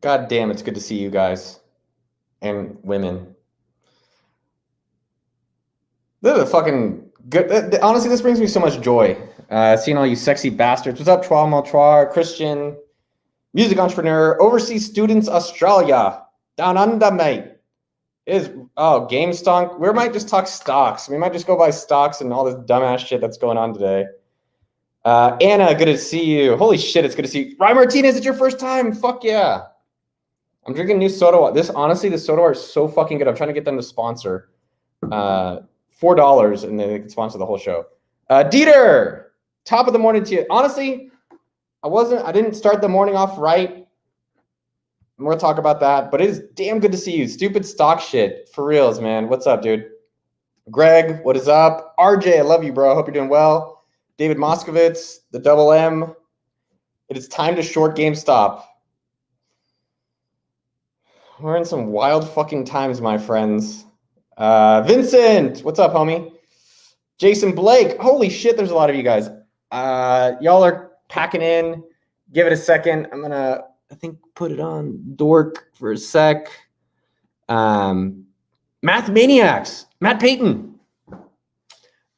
God damn, it's good to see you guys and women. This is a fucking good. Honestly, this brings me so much joy. Seeing all you sexy bastards. What's up, Trois Maltroir, Christian, music entrepreneur, overseas students, Australia, down under, mate. Game stunk. We might just talk stocks. We might just go buy stocks and all this dumbass shit that's going on today. Anna, good to see you. Holy shit, it's good to see you. Ryan Martinez, it's your first time. Fuck yeah. I'm drinking new soda water. This soda water is so fucking good. I'm trying to get them to sponsor. $4 and then they can sponsor the whole show. Dieter, top of the morning to you. Honestly, I didn't start the morning off right. I'm gonna talk about that, but it is damn good to see you. Stupid stock shit. For reals, man. What's up, dude? Greg, what is up? RJ, I love you, bro. Hope you're doing well. David Moskovitz, the double M. It is time to short GameStop. We're in some wild fucking times, my friends. Vincent, what's up, homie? Jason Blake, holy shit, there's a lot of you guys. Y'all are packing in. Give it a second. I'm gonna, I think, put it on Dork for a sec. Mathmaniacs, Matt Payton.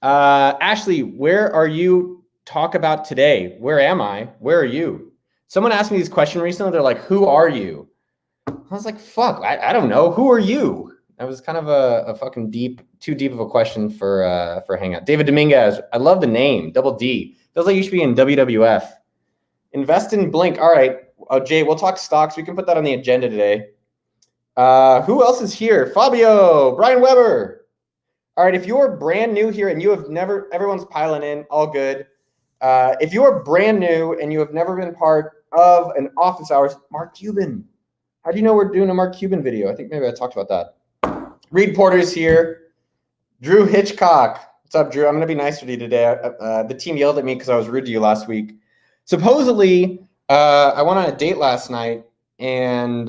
Ashley, where are you? Talk about today. Where am I? Where are you? Someone asked me this question recently. They're like, who are you? I was like, fuck, I don't know. Who are you? That was kind of a fucking too deep of a question for Hangout. David Dominguez, I love the name, Double D. Feels like you should be in WWF. Invest in Blink. All right, Jay, we'll talk stocks. We can put that on the agenda today. Who else is here? Fabio, Brian Weber. All right, if you're brand new here and you have never, everyone's piling in, all good. If you're brand new and you have never been part of an office hours, Mark Cuban. How do you know we're doing a Mark Cuban video? I think maybe I talked about that. Reed Porter's here. Drew Hitchcock. What's up, Drew? I'm going to be nice with you today. The team yelled at me because I was rude to you last week. Supposedly, I went on a date last night, and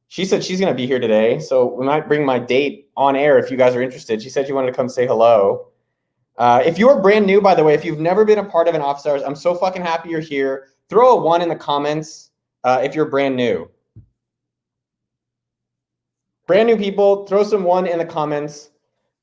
she said she's going to be here today. So we might bring my date on air if you guys are interested. She said she wanted to come say hello. If you're brand new, by the way, if you've never been a part of an office hours, I'm so fucking happy you're here. Throw a 1 in the comments if you're brand new. Brand new people, throw some 1 in the comments.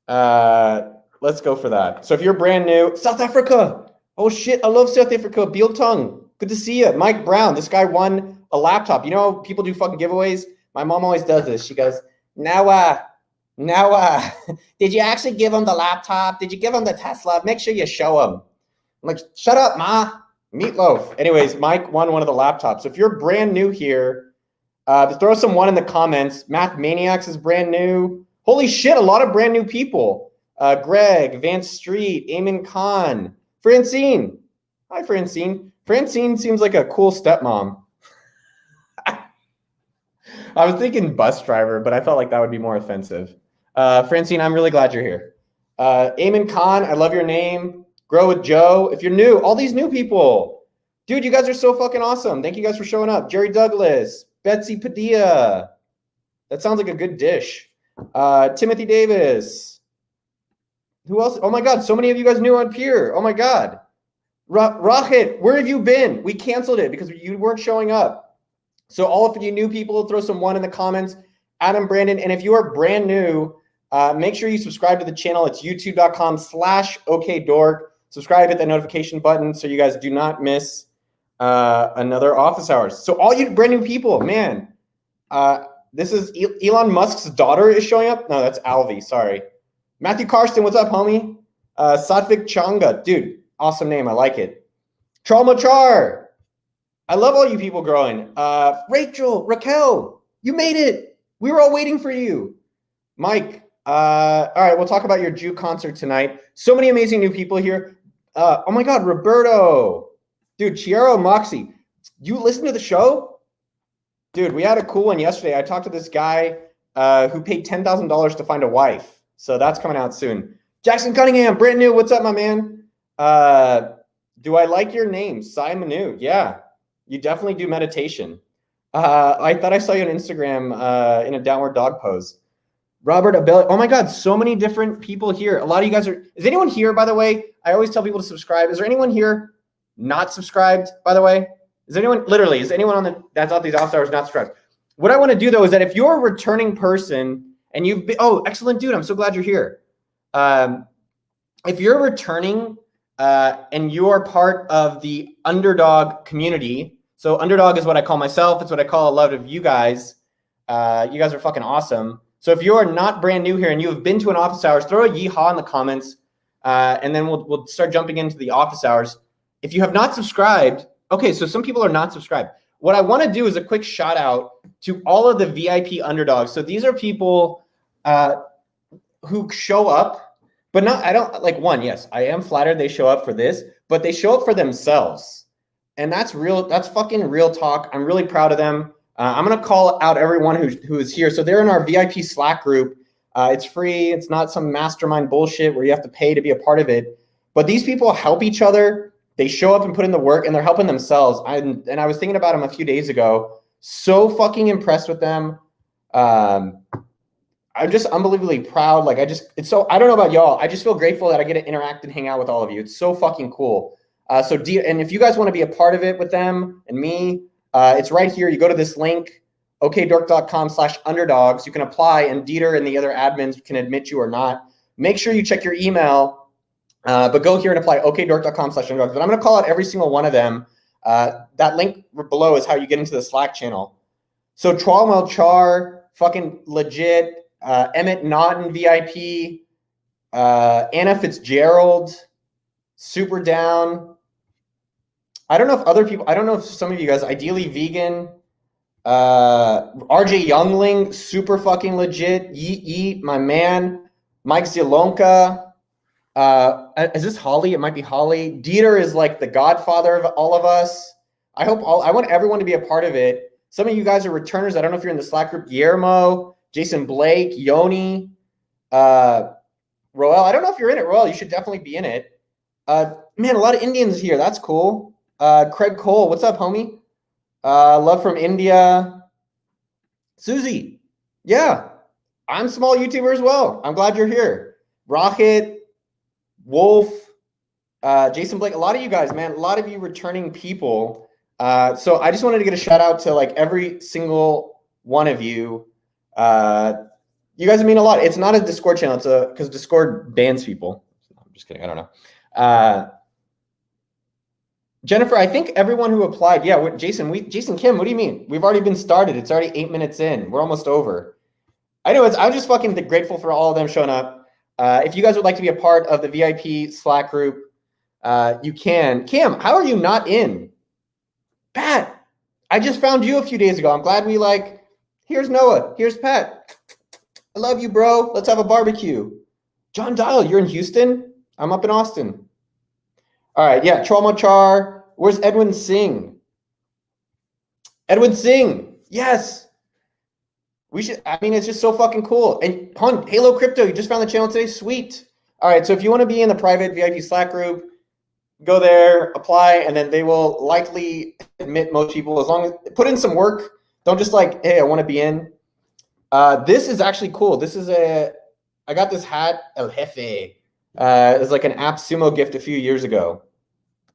Let's go for that. So if you're brand new, South Africa. Oh shit, I love South Africa. Beal Tongue, good to see you. Mike Brown, this guy won a laptop. You know how people do fucking giveaways? My mom always does this. She goes, now, did you actually give him the laptop? Did you give him the Tesla? Make sure you show him. I'm like, shut up, ma. Meatloaf. Anyways, Mike won one of the laptops. So if you're brand new here, throw some 1 in the comments. Mathmaniacs is brand new. Holy shit, a lot of brand new people. Greg, Vance Street, Eamon Khan, Francine. Hi, Francine. Francine seems like a cool stepmom. I was thinking bus driver, but I felt like that would be more offensive. Francine, I'm really glad you're here. Eamon Khan, I love your name. Grow with Joe. If you're new, all these new people. Dude, you guys are so fucking awesome. Thank you guys for showing up. Jerry Douglas, Betsy Padilla. That sounds like a good dish. Timothy Davis. Who else? Oh my God, so many of you guys new on Pier. Oh my God. Rohit, where have you been? We canceled it because you weren't showing up. So all of you new people, throw some 1 in the comments. Adam Brandon, and if you are brand new, make sure you subscribe to the channel. It's youtube.com/okdork. Subscribe, hit that notification button so you guys do not miss another office hours. So all you brand new people, man, this is Elon Musk's daughter is showing up. No, that's Alvi. Sorry. Matthew Karsten, what's up, homie? Satvik Changa, dude, awesome name. I like it. Trauma Char. I love all you people growing. Raquel, you made it. We were all waiting for you. Mike, all right, we'll talk about your Jew concert tonight. So many amazing new people here. Oh my God, Roberto. Dude, Chiaro Moxie. You listen to the show? Dude, we had a cool one yesterday. I talked to this guy who paid $10,000 to find a wife. So that's coming out soon. Jackson Cunningham, brand new. What's up, my man? Do I like your name? Sai Manu. Yeah, you definitely do meditation. I thought I saw you on Instagram in a downward dog pose. Robert Abel. Oh my God, so many different people here. A lot of you guys are. Is anyone here, by the way? I always tell people to subscribe. Is there anyone here not subscribed, by the way? Is anyone that's out these office hours not subscribed? What I want to do though is that if you're a returning person and you've been, oh, excellent dude, I'm so glad you're here. If you're returning and you are part of the underdog community, so underdog is what I call myself. It's what I call a lot of you guys. You guys are fucking awesome. So if you are not brand new here and you have been to an office hours, throw a yeehaw in the comments, and then we'll start jumping into the office hours. If you have not subscribed, okay, so some people are not subscribed. What I want to do is a quick shout out to all of the VIP underdogs. So these are people who show up, but yes, I am flattered they show up for this, but they show up for themselves. And that's fucking real talk. I'm really proud of them. I'm going to call out everyone who is here. So they're in our VIP Slack group. It's free. It's not some mastermind bullshit where you have to pay to be a part of it. But these people help each other. They show up and put in the work, and they're helping themselves. And I was thinking about them a few days ago. So fucking impressed with them. I'm just unbelievably proud. I don't know about y'all. I just feel grateful that I get to interact and hang out with all of you. It's so fucking cool. And if you guys want to be a part of it with them and me, it's right here. You go to this link, okdork.com/underdogs. You can apply, and Dieter and the other admins can admit you or not. Make sure you check your email, but go here and apply, okdork.com/underdogs. But I'm going to call out every single one of them. That link below is how you get into the Slack channel. So Tralwell Char, fucking legit. Emmett Naughton, VIP. Anna Fitzgerald, super down. I don't know if some of you guys, ideally vegan. RJ Youngling, super fucking legit. Yeet, my man. Mike Zielonka. Is this Holly? It might be Holly. Dieter is like the godfather of all of us. I want everyone to be a part of it. Some of you guys are returners. I don't know if you're in the Slack group. Guillermo, Jason Blake, Yoni, Roel. I don't know if you're in it, Roel. You should definitely be in it. Man, a lot of Indians here. That's cool. Craig Cole, what's up, homie? Love from India. Susie, yeah, I'm a small YouTuber as well. I'm glad you're here. Rocket, Wolf, Jason Blake, a lot of you guys, man, a lot of you returning people. So I just wanted to get a shout out to every single one of you. You guys mean a lot. It's not a Discord channel. It's because Discord bans people. I'm just kidding. I don't know. Jennifer, I think everyone who applied, yeah, Jason Kim, what do you mean? We've already been started. It's already 8 minutes in. We're almost over. I'm just fucking grateful for all of them showing up. If you guys would like to be a part of the VIP Slack group, you can. Kim, how are you not in? Pat, I just found you a few days ago. I'm glad here's Noah. Here's Pat. I love you, bro. Let's have a barbecue. John Dial, you're in Houston? I'm up in Austin. All right, yeah, Tromachar. Where's Edwin Singh? Edwin Singh, yes. It's just so fucking cool. And Halo Crypto, you just found the channel today? Sweet. All right, so if you want to be in the private VIP Slack group, go there, apply, and then they will likely admit most people as long as put in some work. Don't just hey, I want to be in. This is actually cool. I got this hat, El Jefe. It's like an AppSumo gift a few years ago.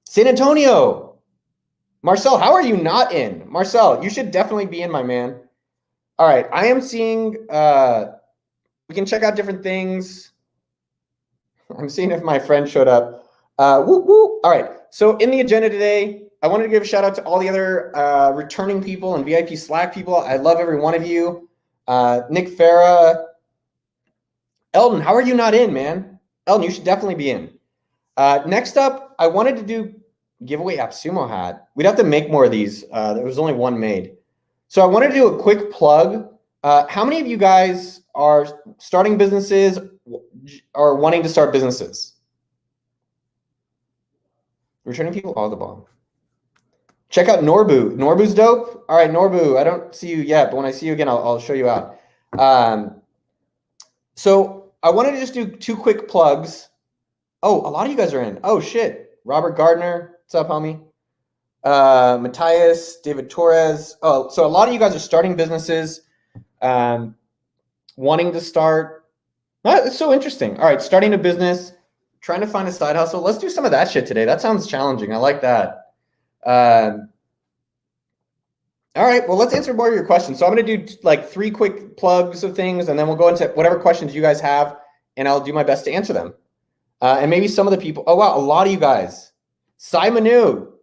San Antonio. Marcel, how are you not in? Marcel, you should definitely be in, my man. All right, I am seeing, we can check out different things. I'm seeing if my friend showed up. Whoop, whoop. All right, so in the agenda today, I wanted to give a shout out to all the other returning people and VIP Slack people. I love every one of you. Nick Farah. Eldon, how are you not in, man? Eldon, you should definitely be in. Next up, I wanted to give away AppSumo hat. We'd have to make more of these. There was only one made. So I wanted to do a quick plug. How many of you guys are starting businesses or wanting to start businesses? Returning people, all the bomb. Check out Norbu. Norbu's dope. All right, Norbu, I don't see you yet, but when I see you again, I'll show you out. So I wanted to just do 2 quick plugs. Oh, a lot of you guys are in. Oh shit. Robert Gardner. What's up, homie? Matthias, David Torres. Oh, so a lot of you guys are starting businesses, wanting to start. It's so interesting. All right, starting a business, trying to find a side hustle. Let's do some of that shit today. That sounds challenging. I like that. All right, well, let's answer more of your questions. So I'm going to do like 3 quick plugs of things, and then we'll go into whatever questions you guys have, and I'll do my best to answer them. And maybe some of the people, oh, wow, a lot of you guys. Simon New.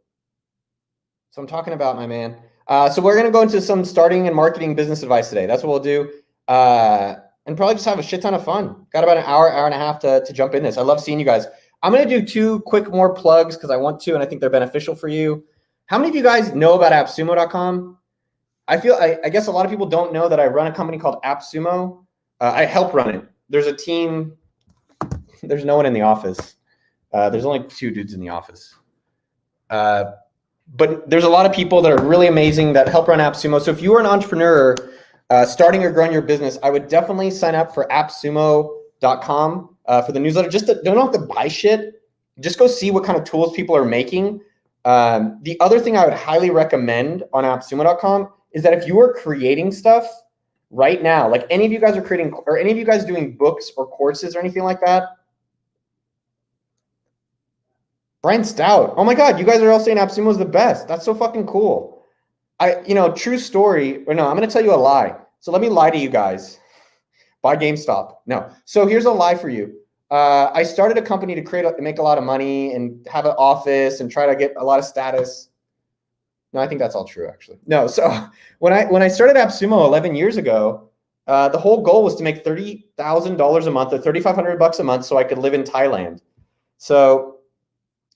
So I'm talking about, my man. So we're going to go into some starting and marketing business advice today. That's what we'll do. And probably just have a shit ton of fun. Got about an hour and a half to jump in this. I love seeing you guys. I'm going to do 2 quick more plugs because I want to, and I think they're beneficial for you. How many of you guys know about AppSumo.com? I guess a lot of people don't know that I run a company called AppSumo. I help run it. There's a team. There's no one in the office. There's only 2 dudes in the office. But there's a lot of people that are really amazing that help run AppSumo. So if you are an entrepreneur starting or growing your business, I would definitely sign up for AppSumo.com for the newsletter. Don't have to buy shit. Just go see what kind of tools people are making. The other thing I would highly recommend on AppSumo.com is that if you are creating stuff right now, like any of you guys are creating, or any of you guys doing books or courses or anything like that. Brian Stout. Oh my God, you guys are all saying AppSumo is the best. That's so fucking cool. True story, or no, I'm going to tell you a lie. So let me lie to you guys. Buy GameStop. No. So here's a lie for you. I started a company to make a lot of money and have an office and try to get a lot of status. No, I think that's all true, actually. No, so when I started AppSumo 11 years ago, the whole goal was to make $30,000 a month or $3,500 a month so I could live in Thailand. So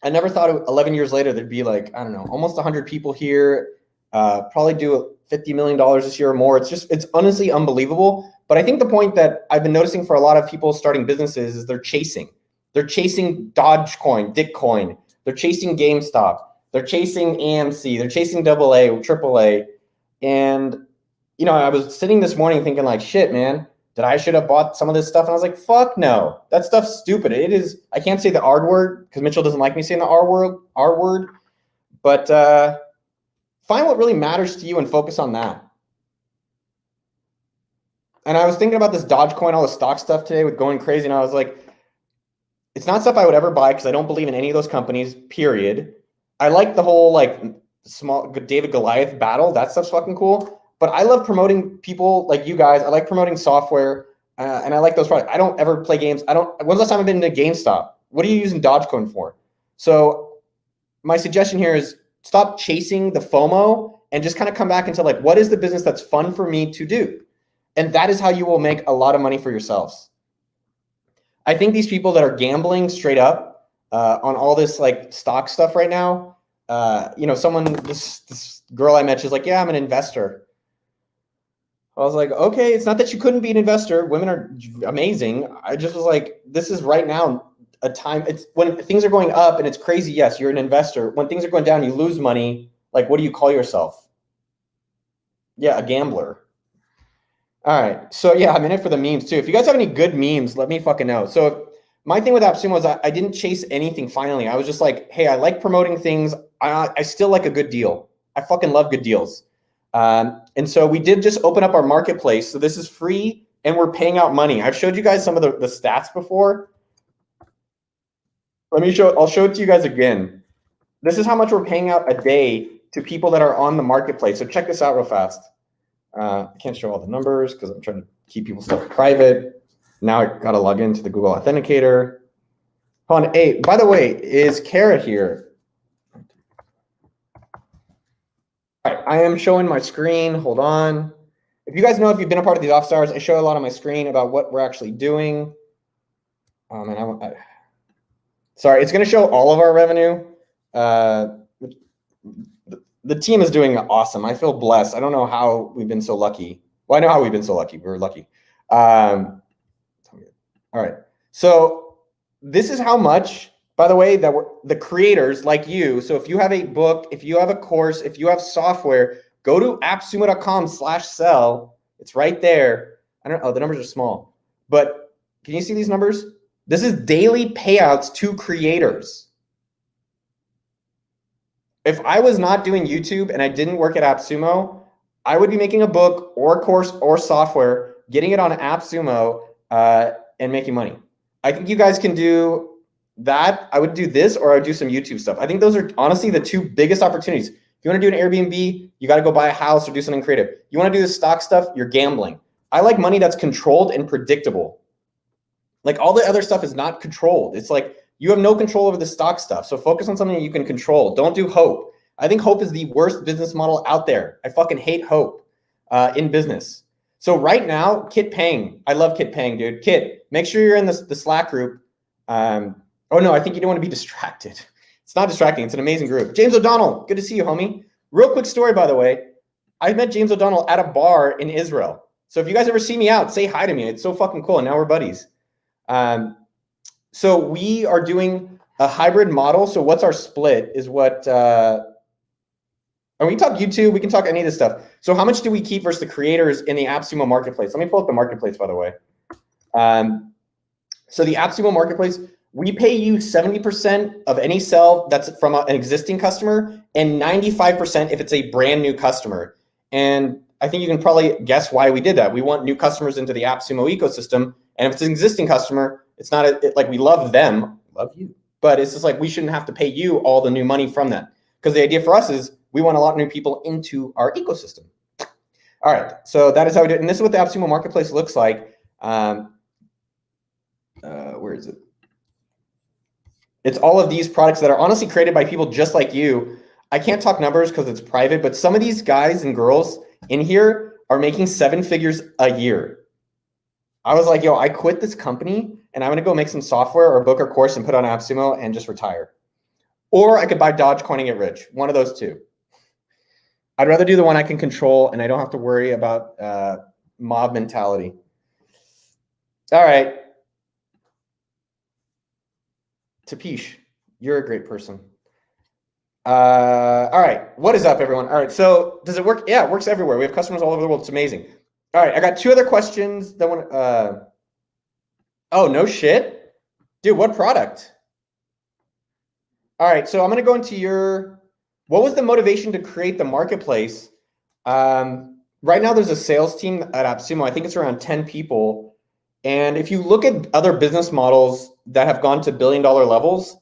I never thought 11 years later there'd be like, I don't know, almost 100 people here, probably do $50 million this year or more. It's honestly unbelievable. But I think the point that I've been noticing for a lot of people starting businesses is they're chasing. They're chasing Dogecoin, Ditcoin. They're chasing GameStop. They're chasing AMC. They're chasing AA, AAA. And, I was sitting this morning thinking like, shit, man, I should have bought some of this stuff. And I was like, fuck no, that stuff's stupid. It is. I can't say the R word because Mitchell doesn't like me saying the R word. But find what really matters to you and focus on that. And I was thinking about this Dogecoin, all the stock stuff today with going crazy. And I was like, it's not stuff I would ever buy because I don't believe in any of those companies, period. I like the whole small David Goliath battle. That stuff's fucking cool. But I love promoting people like you guys. I like promoting software and I like those products. I don't ever play games. When's the last time I've been to GameStop? What are you using Dogecoin for? So my suggestion here is stop chasing the FOMO and just kind of come back into what is the business that's fun for me to do? And that is how you will make a lot of money for yourselves. I think these people that are gambling straight up on all this stock stuff right now, this girl I met, she's like, yeah, I'm an investor. I was like, okay, it's not that you couldn't be an investor. Women are amazing. I just was like, this is right now a time. It's when things are going up and it's crazy. Yes, you're an investor. When things are going down, you lose money. What do you call yourself? Yeah, a gambler. All right. So yeah, I'm in it for the memes too. If you guys have any good memes, let me fucking know. So my thing with AppSumo was I didn't chase anything finally. I was just like, hey, I like promoting things. I still like a good deal. I fucking love good deals. And so we did just open up our marketplace. So this is free and we're paying out money. I've showed you guys some of the stats before. I'll show it to you guys again. This is how much we're paying out a day to people that are on the marketplace. So check this out real fast. I can't show all the numbers because I'm trying to keep people's stuff private. Now I got to log into the Google Authenticator. Hold on. Hey, by the way, is Kara here? All right, I am showing my screen. Hold on. If you guys know, if you've been a part of these office hours, I show a lot on my screen about what we're actually doing. Sorry, it's going to show all of our revenue. The team is doing awesome. I feel blessed. I don't know how we've been so lucky. Well, I know how we've been so lucky. We're lucky. All right. So this is how much, by the way, that the creators like you. So if you have a book, if you have a course, if you have software, go to appsumo.com/sell. It's right there. I don't know. The numbers are small, but Can you see these numbers? This is daily payouts to creators. If I was not doing YouTube and I didn't work at AppSumo, I would be making a book or a course or software, getting it on AppSumo, and making money. I think you guys can do that. I would do this, or I would do some YouTube stuff. I think those are honestly the two biggest opportunities. If you want to do an Airbnb, you got to go buy a house or do something creative. You want to do the stock stuff, you're gambling. I like money that's controlled and predictable. Like all the other stuff is not controlled. It's like you have no control over the stock stuff. So focus on something that you can control. Don't do hope. I think hope is the worst business model out there. I fucking hate hope in business. So right now, Kit Pang. I love Kit Pang, dude. Kit, make sure you're in the Slack group. Oh no, I think you don't want to be distracted. It's not distracting. It's an amazing group. James O'Donnell, good to see you, homie. Real quick story, by the way. I met James O'Donnell at a bar in Israel. So if you guys ever see me out, say hi to me. It's so fucking cool. And now we're buddies. So we are doing a hybrid model. So what's our split is what, and we can talk YouTube, we can talk any of this stuff. So how much do we keep versus the creators in the AppSumo marketplace? Let me pull up the marketplace, by the way. So the AppSumo marketplace, we pay you 70% of any sale that's from an existing customer and 95% if it's a brand new customer. And I think you can probably guess why we did that. We want new customers into the AppSumo ecosystem. And if it's an existing customer, it's not like we love them, love you, but it's just like we shouldn't have to pay you all the new money from that. Because the idea for us is we want a lot of new people into our ecosystem. All right, so that is how we do it. And this is what the AppSumo marketplace looks like. Where is it? It's all of these products that are honestly created by people just like you. I can't talk numbers because it's private, but some of these guys and girls in here are making 7 figures a year. I was like, yo, I quit this company and I'm gonna go make some software or book a course and put on AppSumo and just retire. Or I could buy Dogecoin and get rich, one of those two. I'd rather do the one I can control and I don't have to worry about mob mentality. All right. Tapish, you're a great person. All right, what is up, everyone? All right, so does it work? Yeah, it works everywhere. We have customers all over the world. It's amazing. All right, I got 2 other questions that want. Oh, no shit, dude. What product? All right, so I'm gonna go into your. What was the motivation to create the marketplace? Right now, there's a sales team at AppSumo. I think it's around 10 people. And if you look at other business models that have gone to billion-dollar levels,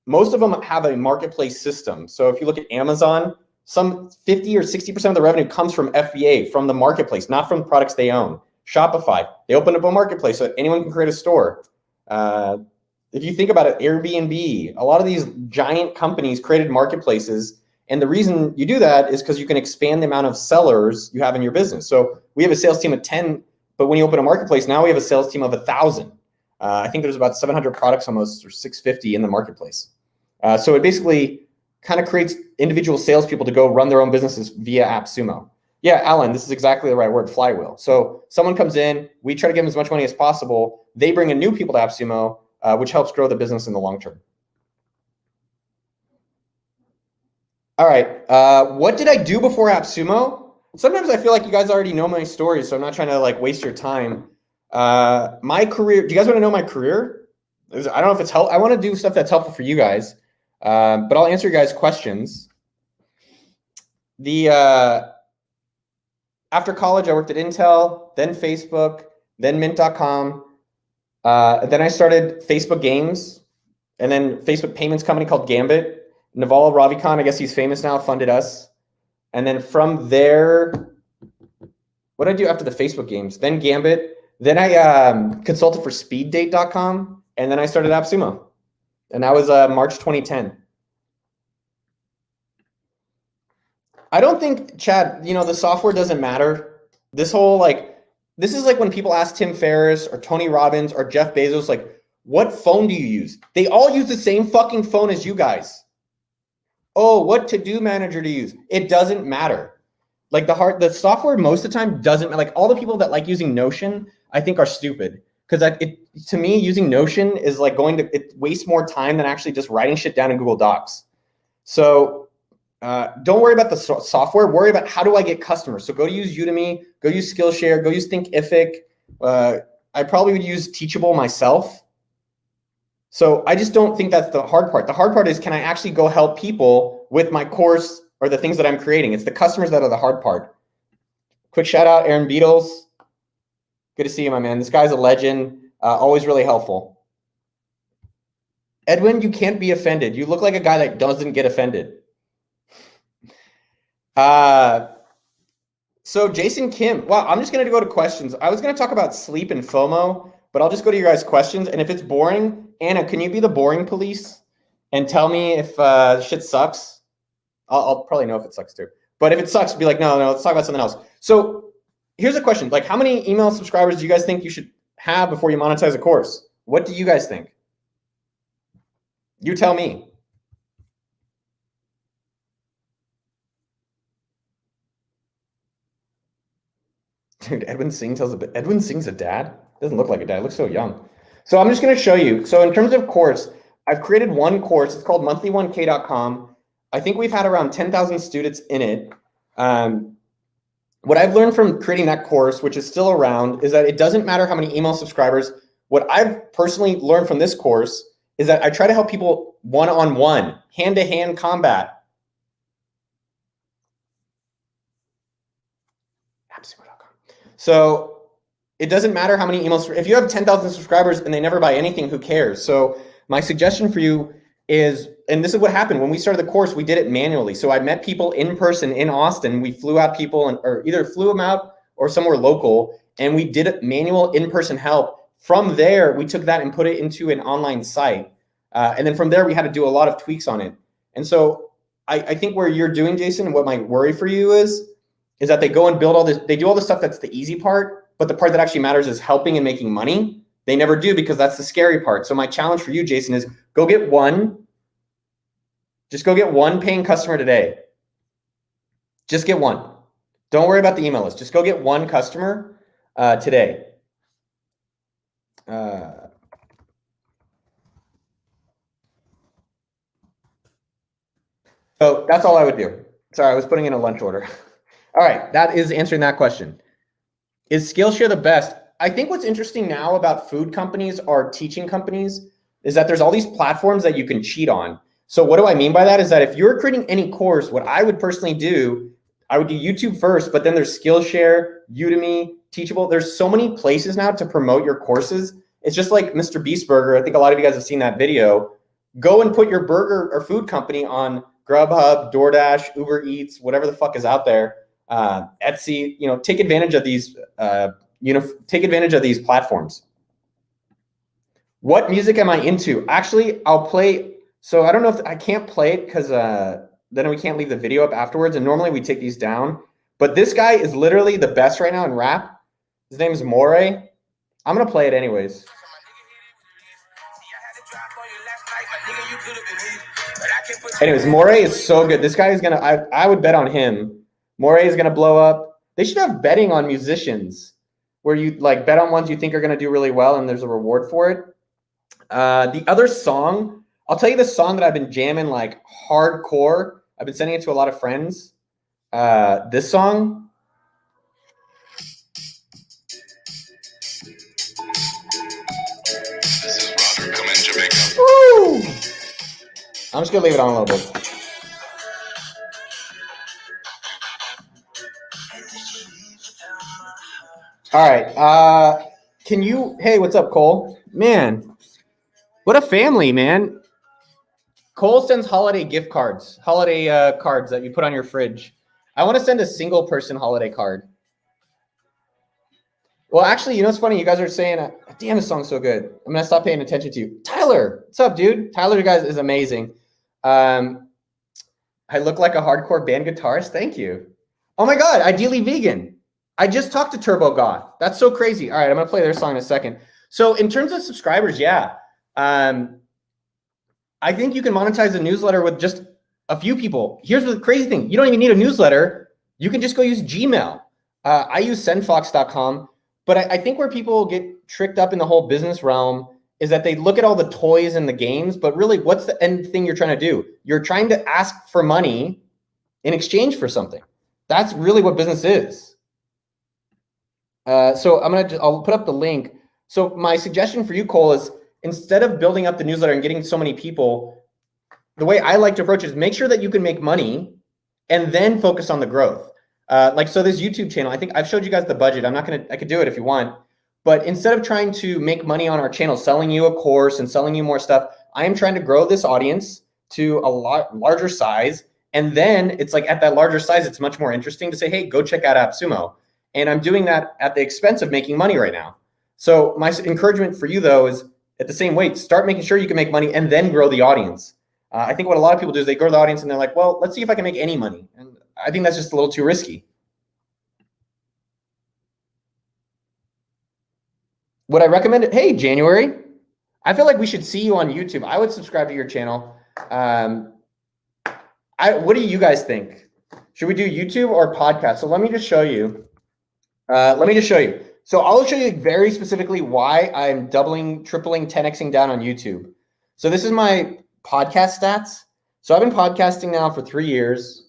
most of them have a marketplace system. So if you look at Amazon, some 50 or 60% of the revenue comes from FBA, from the marketplace, not from products they own. Shopify, they opened up a marketplace so that anyone can create a store. If you think about it, Airbnb, a lot of these giant companies created marketplaces. And the reason you do that is because you can expand the amount of sellers you have in your business. So we have a sales team of 10, but when you open a marketplace, now we have a sales team of 1,000. I think there's about 700 products almost, or 650 in the marketplace. So it basically kind of creates individual salespeople to go run their own businesses via AppSumo. Yeah, Alan, this is exactly the right word, flywheel. So someone comes in, we try to give them as much money as possible. They bring in new people to AppSumo, which helps grow the business in the long term. All right, what did I do before AppSumo? Sometimes I feel like you guys already know my story, so I'm not trying to like waste your time. My career, do you guys want to know my career? I don't know if it's helpful. I want to do stuff that's helpful for you guys, but I'll answer your guys' questions. After college, I worked at Intel, then Facebook, then Mint.com. Then I started Facebook Games, and then Facebook payments company called Gambit. Naval Ravikant, I guess he's famous now, funded us. And then from there, what did I do after the Facebook Games? Then Gambit. Then I consulted for SpeedDate.com, and then I started AppSumo. And that was March 2010. I don't think, Chad, the software doesn't matter. This whole this is like when people ask Tim Ferriss or Tony Robbins or Jeff Bezos, like, what phone do you use? They all use the same fucking phone as you guys. Oh, what to-do manager to use? It doesn't matter. Like the software most of the time doesn't, like all the people that like using Notion, I think are stupid. Because to me, using Notion is like it wastes more time than actually just writing shit down in Google Docs. So don't worry about the software. Worry about how do I get customers. So go use Udemy, go use Skillshare, go use Thinkific. I probably would use Teachable myself. So I just don't think that's the hard part. The hard part is, can I actually go help people with my course or the things that I'm creating? It's the customers that are the hard part. Quick shout out, Aaron Beatles. Good to see you, my man. This guy's a legend. Always really helpful. Edwin, you can't be offended. You look like a guy that doesn't get offended. So Jason Kim, wow, I'm just going to go to questions. I was going to talk about sleep and FOMO, but I'll just go to your guys' questions. And if it's boring, Anna, can you be the boring police and tell me if shit sucks? I'll probably know if it sucks too. But if it sucks, be like, no, let's talk about something else. So here's a question. Like, how many email subscribers do you guys think you should have before you monetize a course? What do you guys think? You tell me. Dude, Edwin Sing's a dad? Doesn't look like a dad. Looks so young. So I'm just going to show you. So in terms of course, I've created one course. It's called monthly1k.com. I think we've had around 10,000 students in it. What I've learned from creating that course, which is still around, is that it doesn't matter how many email subscribers. What I've personally learned from this course is that I try to help people one-on-one, hand-to-hand combat. So it doesn't matter how many emails. If you have 10,000 subscribers and they never buy anything, who cares? So my suggestion for you is, and this is what happened when we started the course, we did it manually. So I met people in person in Austin. We flew out people, or either flew them out or somewhere local, and we did manual in-person help. From there, we took that and put it into an online site. And then from there, we had to do a lot of tweaks on it. And so I think where you're doing, Jason, and what my worry for you is that they go and build all this, they do all the stuff that's the easy part, but the part that actually matters is helping and making money. They never do, because that's the scary part. So my challenge for you, Jason, is go get one. Just go get one paying customer today. Just get one. Don't worry about the email list. Just go get one customer today. So that's all I would do. Sorry, I was putting in a lunch order. All right, that is answering that question. Is Skillshare the best? I think what's interesting now about food companies or teaching companies is that there's all these platforms that you can cheat on. So what do I mean by that is that if you're creating any course, what I would personally do, I would do YouTube first, but then there's Skillshare, Udemy, Teachable. There's so many places now to promote your courses. It's just like Mr. Beast Burger. I think a lot of you guys have seen that video. Go and put your burger or food company on Grubhub, DoorDash, Uber Eats, whatever the fuck is out there. Etsy, take advantage of these, take advantage of these platforms. What music am I into? Actually, I'll play. So I don't know if I can't play it because then we can't leave the video up afterwards. And normally we take these down. But this guy is literally the best right now in rap. His name is Moray. I'm going to play it anyways. Anyways, Moray is so good. This guy is going to, I would bet on him. Moray is going to blow up. They should have betting on musicians where you like bet on ones you think are going to do really well and there's a reward for it. The other song, I'll tell you the song that I've been jamming like hardcore. I've been sending it to a lot of friends. This song. This is Roger coming Jamaica. Woo! I'm just going to leave it on a little bit. All right. Can you, hey, what's up, Cole? Man, what a family, man. Cole sends holiday gift cards, holiday cards that you put on your fridge. I want to send a single person holiday card. Well, actually, you know what's funny? You guys are saying, damn, this song's so good. I'm going to stop paying attention to you. Tyler, what's up, dude? Tyler, you guys, is amazing. I look like a hardcore band guitarist. Thank you. Oh, my God. Ideally vegan. I just talked to Turbo Goth. That's so crazy. All right, I'm going to play their song in a second. So in terms of subscribers, yeah. I think you can monetize a newsletter with just a few people. Here's the crazy thing. You don't even need a newsletter. You can just go use Gmail. I use sendfox.com. But I think where people get tricked up in the whole business realm is that they look at all the toys and the games, but really what's the end thing you're trying to do? You're trying to ask for money in exchange for something. That's really what business is. So I'll put up the link. So my suggestion for you, Cole, is instead of building up the newsletter and getting so many people, the way I like to approach it is make sure that you can make money and then focus on the growth. So this YouTube channel, I think I've showed you guys the budget. I could do it if you want, but instead of trying to make money on our channel, selling you a course and selling you more stuff, I am trying to grow this audience to a lot larger size. And then it's like at that larger size, it's much more interesting to say, hey, go check out AppSumo. And I'm doing that at the expense of making money right now. So my encouragement for you though is at the same weight, start making sure you can make money and then grow the audience. I think what a lot of people do is they grow the audience and they're like, well, let's see if I can make any money. And I think that's just a little too risky. Would I recommend it? Hey, January, I feel like we should see you on YouTube. I would subscribe to your channel. What do you guys think? Should we do YouTube or podcast? So let me just show you. So I'll show you very specifically why I'm doubling, tripling, 10xing down on YouTube. So this is my podcast stats. So I've been podcasting now for 3 years.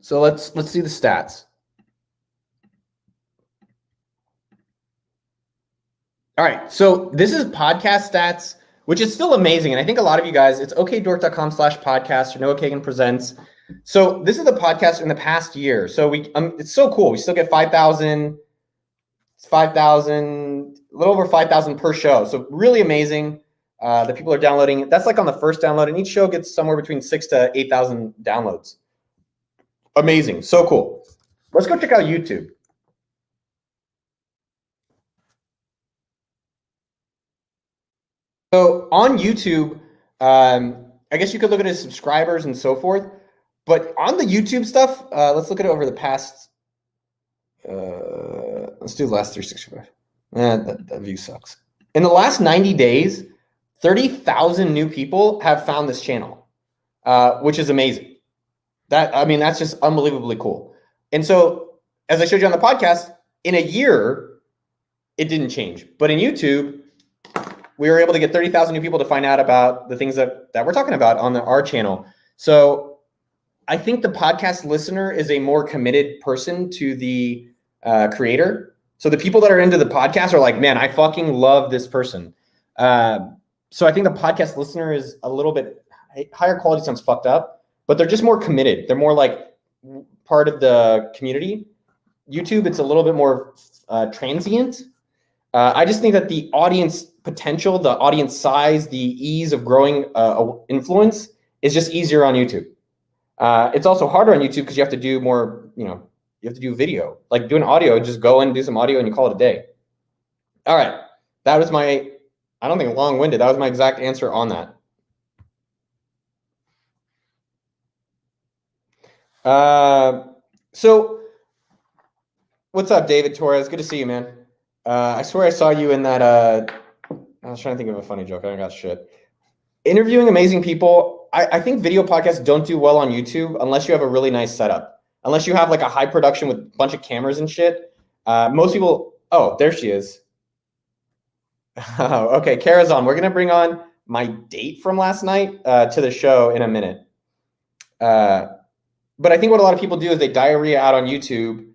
So let's see the stats. All right, so this is podcast stats, which is still amazing. And I think a lot of you guys, it's okdork.com/podcast or Noah Kagan Presents. So this is the podcast in the past year. So it's so cool. We still get 5,000, a little over 5,000 per show. So really amazing that people are downloading. That's like on the first download, and each show gets somewhere between 6,000 to 8,000 downloads. Amazing, so cool. Let's go check out YouTube. So on YouTube, I guess you could look at his subscribers and so forth. But on the YouTube stuff, let's look at it over the past. Let's do the last 365. That view sucks. In the last 90 days, 30,000 new people have found this channel, which is amazing. That's just unbelievably cool. And so, as I showed you on the podcast, in a year, it didn't change. But in YouTube, we were able to get 30,000 new people to find out about the things that we're talking about on our channel. So I think the podcast listener is a more committed person to the creator. So the people that are into the podcast are like, man, I fucking love this person. So I think the podcast listener is a little bit higher quality, sounds fucked up, but they're just more committed. They're more like part of the community. YouTube, it's a little bit more transient. I just think that the audience potential, the audience size, the ease of growing influence is just easier on YouTube. It's also harder on YouTube because you have to do more, you have to do video. Like doing audio, just go and do some audio and you call it a day. All right. That was I don't think long-winded. That was my exact answer on that. So what's up, David Torres? Good to see you, man. I swear I saw you in that, I was trying to think of a funny joke. I don't got shit. Interviewing amazing people. I think video podcasts don't do well on YouTube unless you have a really nice setup. Unless you have like a high production with a bunch of cameras and shit. Most people, oh, there she is. Okay, Kara's on. We're going to bring on my date from last night to the show in a minute. But I think what a lot of people do is they diarrhea out on YouTube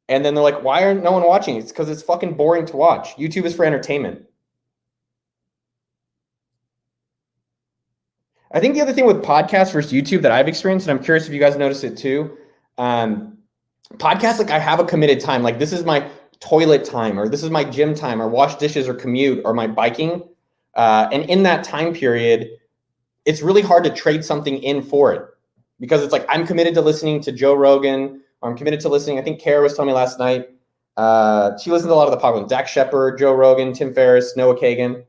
and then they're like, why aren't no one watching? It's because it's fucking boring to watch. YouTube is for entertainment. I think the other thing with podcasts versus YouTube that I've experienced, and I'm curious if you guys notice it too, podcasts, like I have a committed time. Like this is my toilet time, or this is my gym time, or wash dishes, or commute, or my biking. And in that time period, it's really hard to trade something in for it. Because it's like, I'm committed to listening to Joe Rogan, or I'm committed to listening. I think Kara was telling me last night, she listens to a lot of the popular, Dax Shepard, Joe Rogan, Tim Ferriss, Noah Kagan.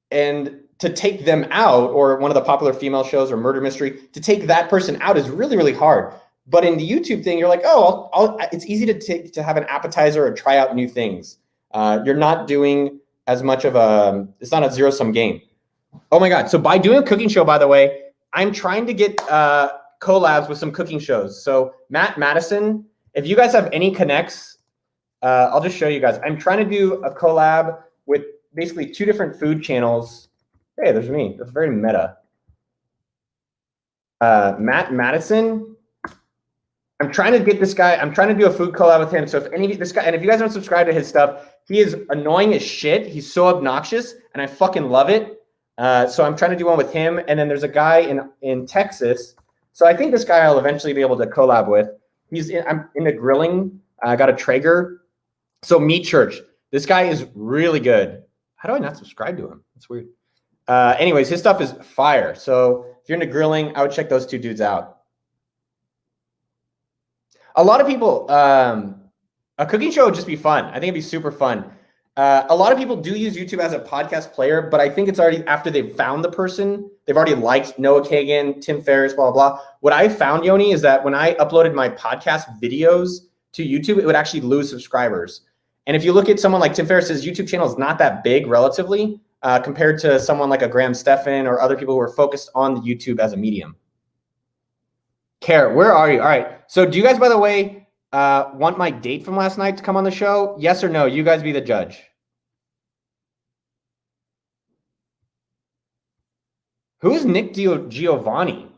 And to take them out, or one of the popular female shows or murder mystery, to take that person out is really, really hard. But in the YouTube thing, you're like, oh, it's easy to have an appetizer or try out new things. You're not doing as much of it's not a zero-sum game. Oh my God. So by doing a cooking show, by the way, I'm trying to get collabs with some cooking shows. So Matt Madison, if you guys have any connects, I'll just show you guys. I'm trying to do a collab with basically 2 different food channels. Hey, there's me. That's very meta. Matt Madison I'm trying to get this guy. I'm trying to do a food collab with him. So if any of this guy, and if you guys don't subscribe to his stuff, he is annoying as shit. He's so obnoxious, and I fucking love it. So I'm trying to do one with him. And then there's a guy in Texas. So I think this guy I'll eventually be able to collab with. I'm into grilling. I got a Traeger. So Meat Church. This guy is really good. How do I not subscribe to him? That's weird. Anyways, his stuff is fire. So if you're into grilling, I would check those two dudes out. A lot of people, a cooking show would just be fun. I think it'd be super fun. A lot of people do use YouTube as a podcast player, but I think it's already after they've found the person. They've already liked Noah Kagan, Tim Ferriss, blah, blah, blah. What I found, Yoni, is that when I uploaded my podcast videos to YouTube, it would actually lose subscribers. And if you look at someone like Tim Ferriss's YouTube channel is not that big relatively compared to someone like a Graham Stephan or other people who are focused on the YouTube as a medium. Care, where are you? All right. So do you guys, by the way, want my date from last night to come on the show? Yes or no? You guys be the judge. Who's Nick Giovanni?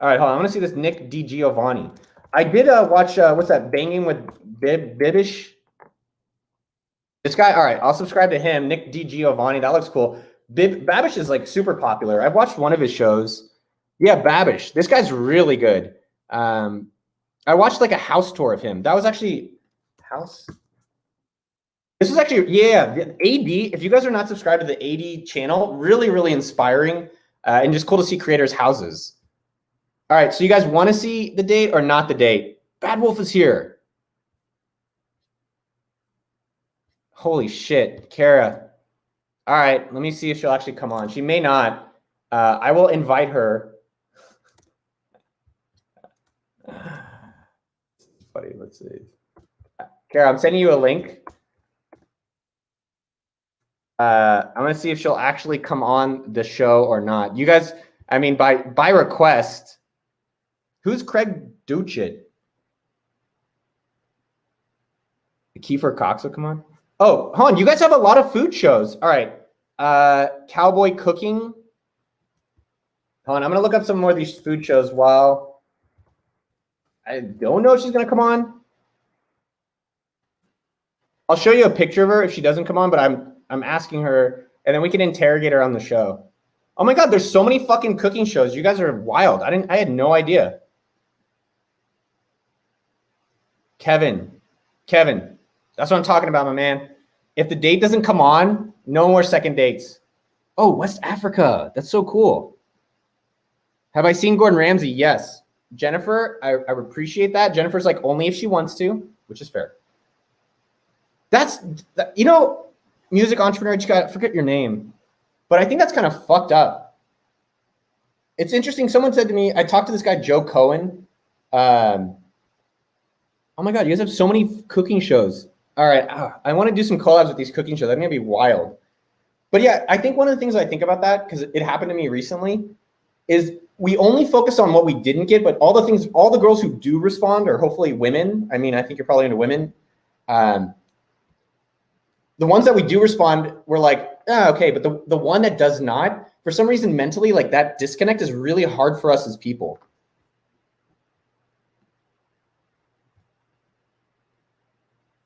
All right, hold on. I want to see this Nick Giovanni. I did watch, what's that, Banging with Bibish? This guy, all right, I'll subscribe to him. Nick Giovanni, that looks cool. Babish is like super popular. I've watched one of his shows. Yeah, Babish. This guy's really good. I watched like a house tour of him. That was actually house. This was actually, yeah, the AD. If you guys are not subscribed to the AD channel, really, really inspiring and just cool to see creators' houses. All right, so you guys want to see the date or not the date? Bad Wolf is here. Holy shit, Kara. All right, let me see if she'll actually come on. She may not. I will invite her. Funny, let's see. Kara, I'm sending you a link. I'm gonna see if she'll actually come on the show or not. You guys, I mean, by request. Who's Craig Duchit? Kiefer Cox will come on. Oh, hold on. You guys have a lot of food shows. All right. Cowboy Cooking. Hold on. I'm gonna look up some more of these food shows while I don't know if she's gonna come on. I'll show you a picture of her if she doesn't come on, but I'm asking her, and then we can interrogate her on the show. Oh my God, there's so many fucking cooking shows. You guys are wild. I had no idea. Kevin, that's what I'm talking about, my man. If the date doesn't come on, no more second dates. Oh, West Africa. That's so cool. Have I seen Gordon Ramsay? Yes. Jennifer, I appreciate that. Jennifer's like only if she wants to, which is fair. That's, you know, music entrepreneur, you got, forget your name, but I think that's kind of fucked up. It's interesting. Someone said to me, I talked to this guy, Joe Cohen. Oh my God, you guys have so many cooking shows. All right, I want to do some collabs with these cooking shows. That's gonna be wild. But yeah, I think one of the things I think about that, because it happened to me recently, is we only focus on what we didn't get, but all the girls who do respond are hopefully women. I mean, I think you're probably into women. The ones that we do respond, we're like, okay, but the one that does not, for some reason mentally, like that disconnect is really hard for us as people.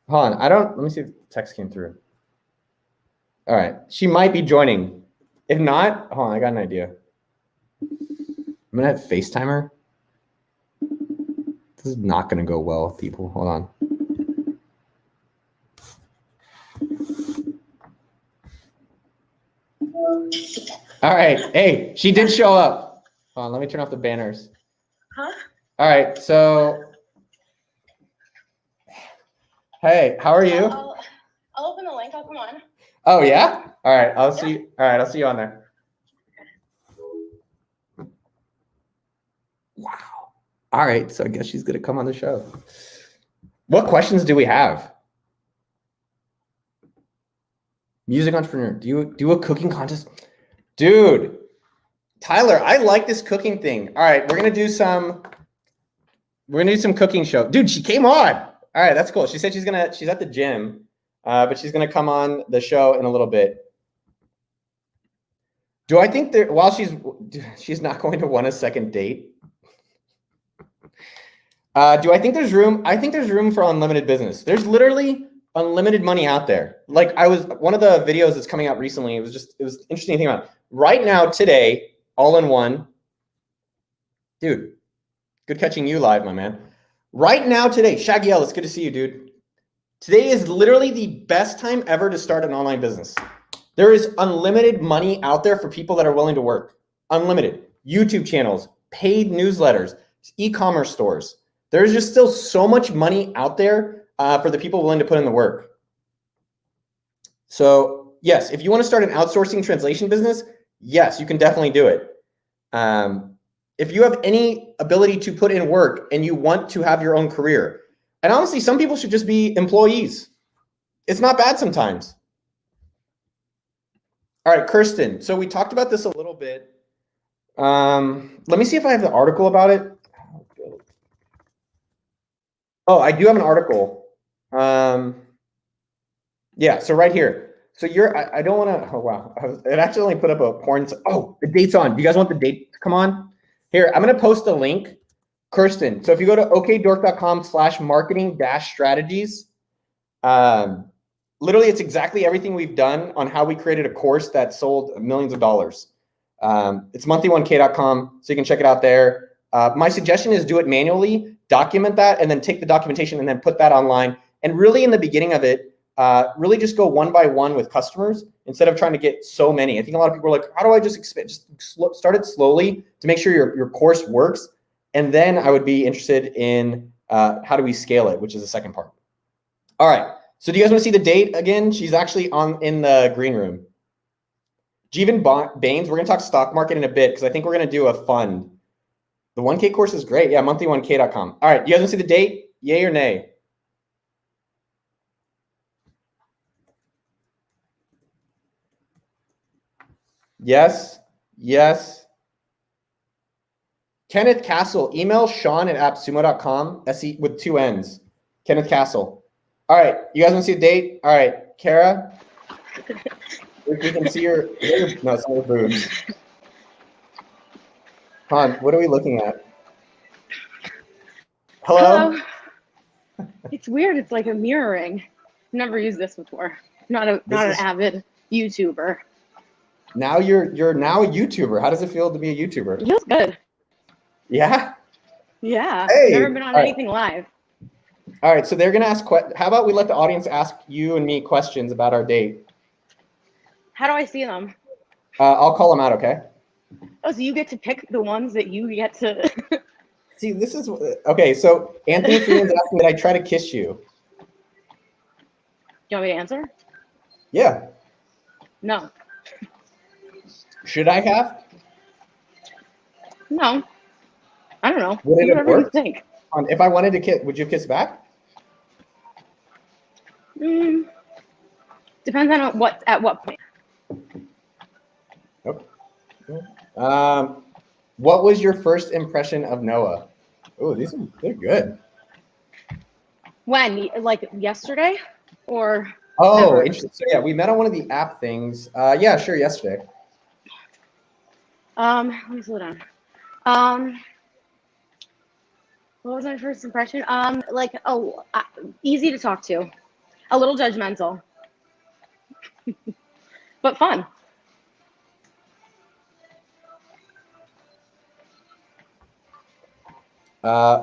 Hold on, let me see if the text came through. All right, she might be joining. If not, hold on, I got an idea. I'm gonna have FaceTime her. This is not gonna go well with people. Hold on. All right, hey, she did show up. Hold on, let me turn off the banners. Huh? All right, so, hey, how are you? I'll open the link. I'll come on. Oh yeah. All right. I'll see you. All right. I'll see you on there. Wow. All right. So I guess she's gonna come on the show. What questions do we have? Music entrepreneur. Do you do a cooking contest? Dude, Tyler, I like this cooking thing. All right. We're gonna do some cooking show. Dude, she came on. All right. That's cool. She said she's at the gym. But she's going to come on the show in a little bit. Do I think while she's not going to want a second date? Do I think there's room? I think there's room for unlimited business. There's literally unlimited money out there. Like one of the videos that's coming out recently, it was interesting to think about. Right now, today, all in one, dude, good catching you live, my man. Right now, today, Shaggy Ellis, good to see you, dude. Today is literally the best time ever to start an online business. There is unlimited money out there for people that are willing to work. Unlimited. YouTube channels, paid newsletters, e-commerce stores. There's just still so much money out there for the people willing to put in the work. So yes, if you want to start an outsourcing translation business, yes, you can definitely do it. If you have any ability to put in work and you want to have your own career, and honestly, some people should just be employees. It's not bad sometimes. All right, Kirsten. So we talked about this a little bit. Let me see if I have the article about it. Oh, I do have an article. Yeah, so right here. So I don't want to, oh wow. It actually only put up a porn. Oh, the date's on. Do you guys want the date to come on? Here, I'm going to post a link. Kirsten. So if you go to okdork.com/marketing-strategies, literally it's exactly everything we've done on how we created a course that sold millions of dollars. It's monthly1k.com, so you can check it out there. My suggestion is do it manually, document that, and then take the documentation and then put that online. And really in the beginning of it, really just go one by one with customers instead of trying to get so many. I think a lot of people are like, how do I just expand? Just start it slowly to make sure your course works. And then I would be interested in how do we scale it, which is the second part. All right. So do you guys want to see the date again? She's actually in the green room. Jeevan Baines, we're going to talk stock market in a bit because I think we're going to do a fund. The 1K course is great. Yeah, monthly1k.com. All right. You guys want to see the date? Yay or nay? Yes. Yes. Kenneth Castle, email Sean@appsumo.com, SE with 2 N's. Kenneth Castle. All right, you guys want to see a date? All right, Kara, we can see your no, it's not your boobs. Han, what are we looking at? Hello? It's weird. It's like a mirroring. Never used this before. Not an avid YouTuber. Now you're now a YouTuber. How does it feel to be a YouTuber? It feels good. Yeah. Yeah. Hey, never been on anything live. All right, so they're gonna ask. How about we let the audience ask you and me questions about our date? How do I see them? I'll call them out. Okay. Oh, so you get to pick the ones that you get to. See, this is okay. So Anthony Freeman's asking that I try to kiss you. Do you want me to answer? Yeah. No. Should I have? No. I don't know. Would it have Whatever you worked? think. If I wanted to kiss, would you kiss back? Depends on at what point. Nope. What was your first impression of Noah? Oh, they're good. When? Like yesterday? Or Oh, ever? interesting. So yeah, we met on one of the app things. Yeah, sure, yesterday. Let me slow down. What was my first impression? Easy to talk to. A little judgmental. But fun.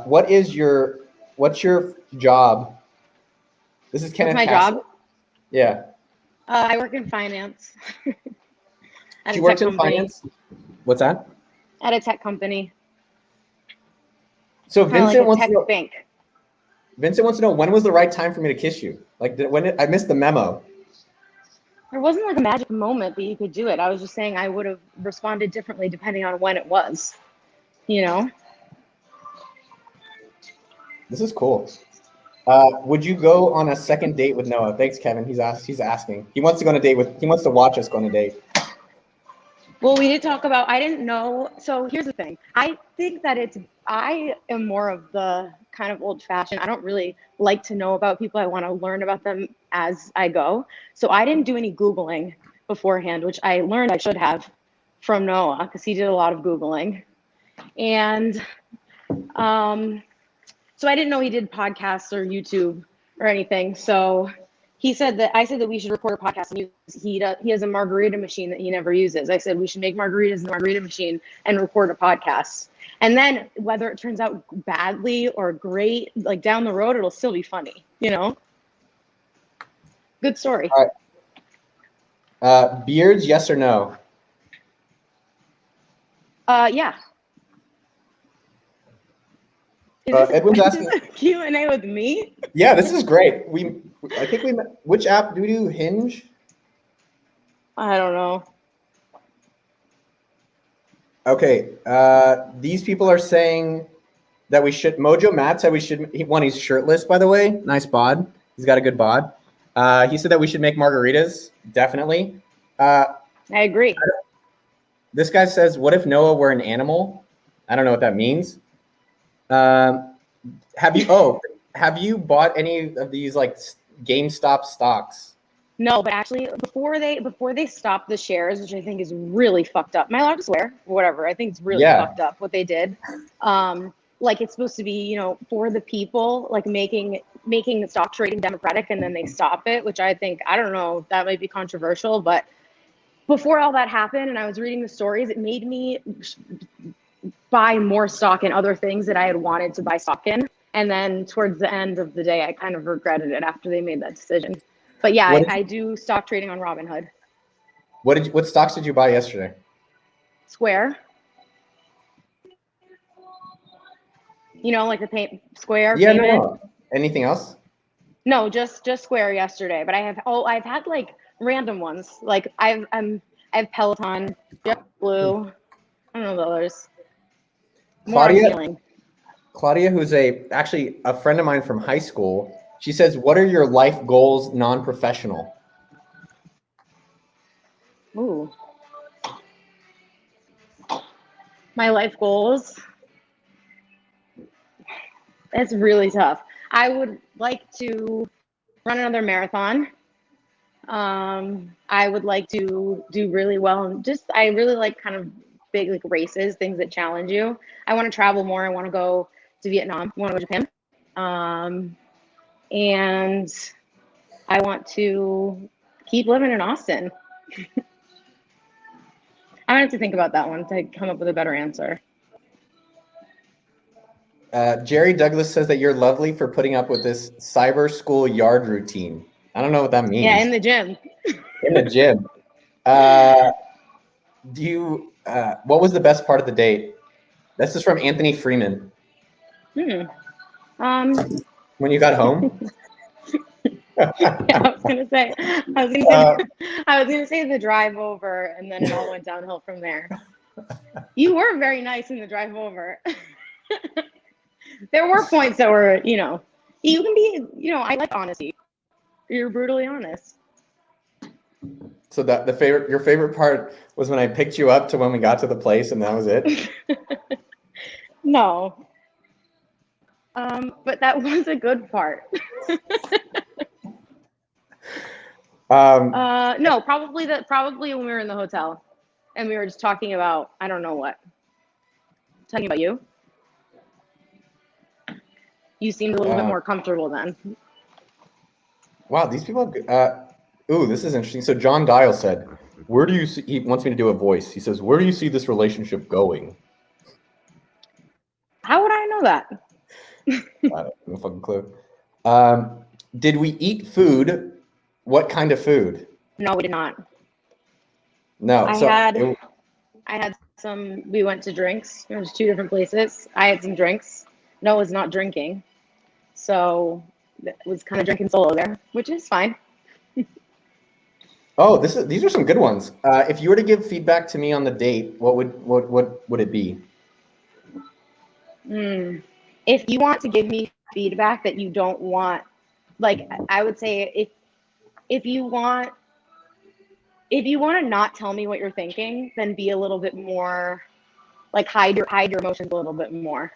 What's your job? This is Kenneth What's my Castle. job? Yeah. I work in finance. She works in finance? What's that? At a tech company. So Kinda Vincent like a tech wants bank. to know when was the right time for me to kiss you? Like I missed the memo. There wasn't like a magic moment that you could do it. I was just saying I would have responded differently depending on when it was. You know? This is cool. Would you go on a second date with Noah? Thanks, Kevin. He's asking. He wants to go on a date he wants to watch us go on a date. Well, we did talk about, I didn't know. So here's the thing. I think that I am more of the kind of old fashioned. I don't really like to know about people. I want to learn about them as I go. So I didn't do any Googling beforehand, which I learned I should have from Noah because he did a lot of Googling. And So I didn't know he did podcasts or YouTube or anything. So he said that I said that we should record a podcast and he has a margarita machine that he never uses. I said we should make margaritas in the margarita machine and record a podcast. And then whether it turns out badly or great, like down the road, it'll still be funny, you know? Good story. All right. Beards, yes or no? Yeah. Edwin's asking. Q&A with me? Yeah, this is great. I think we met. Which app do we do? Hinge? I don't know. Okay. These people are saying that we should. Mojo Matt said we should. He's shirtless, by the way. Nice bod. He's got a good bod. He said that we should make margaritas. Definitely. I agree. This guy says, "What if Noah were an animal?" I don't know what that means. Have you bought any of these like GameStop stocks? No, but actually, before they stopped the shares, which I think is really fucked up. Am I allowed to swear? Whatever. I think it's really fucked up what they did. Like it's supposed to be, you know, for the people, like making the stock trading democratic, and then they stop it, which I think, I don't know, that might be controversial. But before all that happened, and I was reading the stories, it made me buy more stock in other things that I had wanted to buy stock in. And then towards the end of the day, I kind of regretted it after they made that decision. But yeah, I do stock trading on Robinhood. What stocks did you buy yesterday? Square. You know, like the Square payment. No. Anything else? No, just Square yesterday. But I've had like random ones. Like I have Peloton, JetBlue. I don't know the others. Claudia, who's actually a friend of mine from high school, she says, "What are your life goals non-professional?" Ooh. My life goals. That's really tough. I would like to run another marathon. I would like to do really well, and I really like kind of big like races, things that challenge you. I want to travel more. I want to go to Vietnam. I want to go to Japan. And I want to keep living in Austin. I have to think about that one to come up with a better answer. Jerry Douglas says that you're lovely for putting up with this cyber school yard routine. I don't know what that means. Yeah, in the gym. In the gym. What was the best part of the date? This is from Anthony Freeman. When you got home? Yeah, I was gonna say the drive over, and then it all went downhill from there. You were very nice in the drive over. There were points that were, you know, you can be, you know, I like honesty. You're brutally honest. So your favorite part was when I picked you up to when we got to the place, and that was it? No. But that was a good part. No, probably when we were in the hotel and we were just talking about, I don't know what. Talking about you. You seemed a little bit more comfortable then. Wow, these people this is interesting. So John Dial said, where do you see, he wants me to do a voice. He says, where do you see this relationship going? How would I know that? I don't have no fucking clue. Did we eat food? What kind of food? No, we did not. No. I had some, we went to drinks. There was 2 different places. I had some drinks. Noah's not drinking. So it was kind of drinking solo there, which is fine. Oh, these are some good ones. If you were to give feedback to me on the date, what would it be? If you want to give me feedback that you don't want, like I would say if you want to not tell me what you're thinking, then be a little bit more like hide your emotions a little bit more.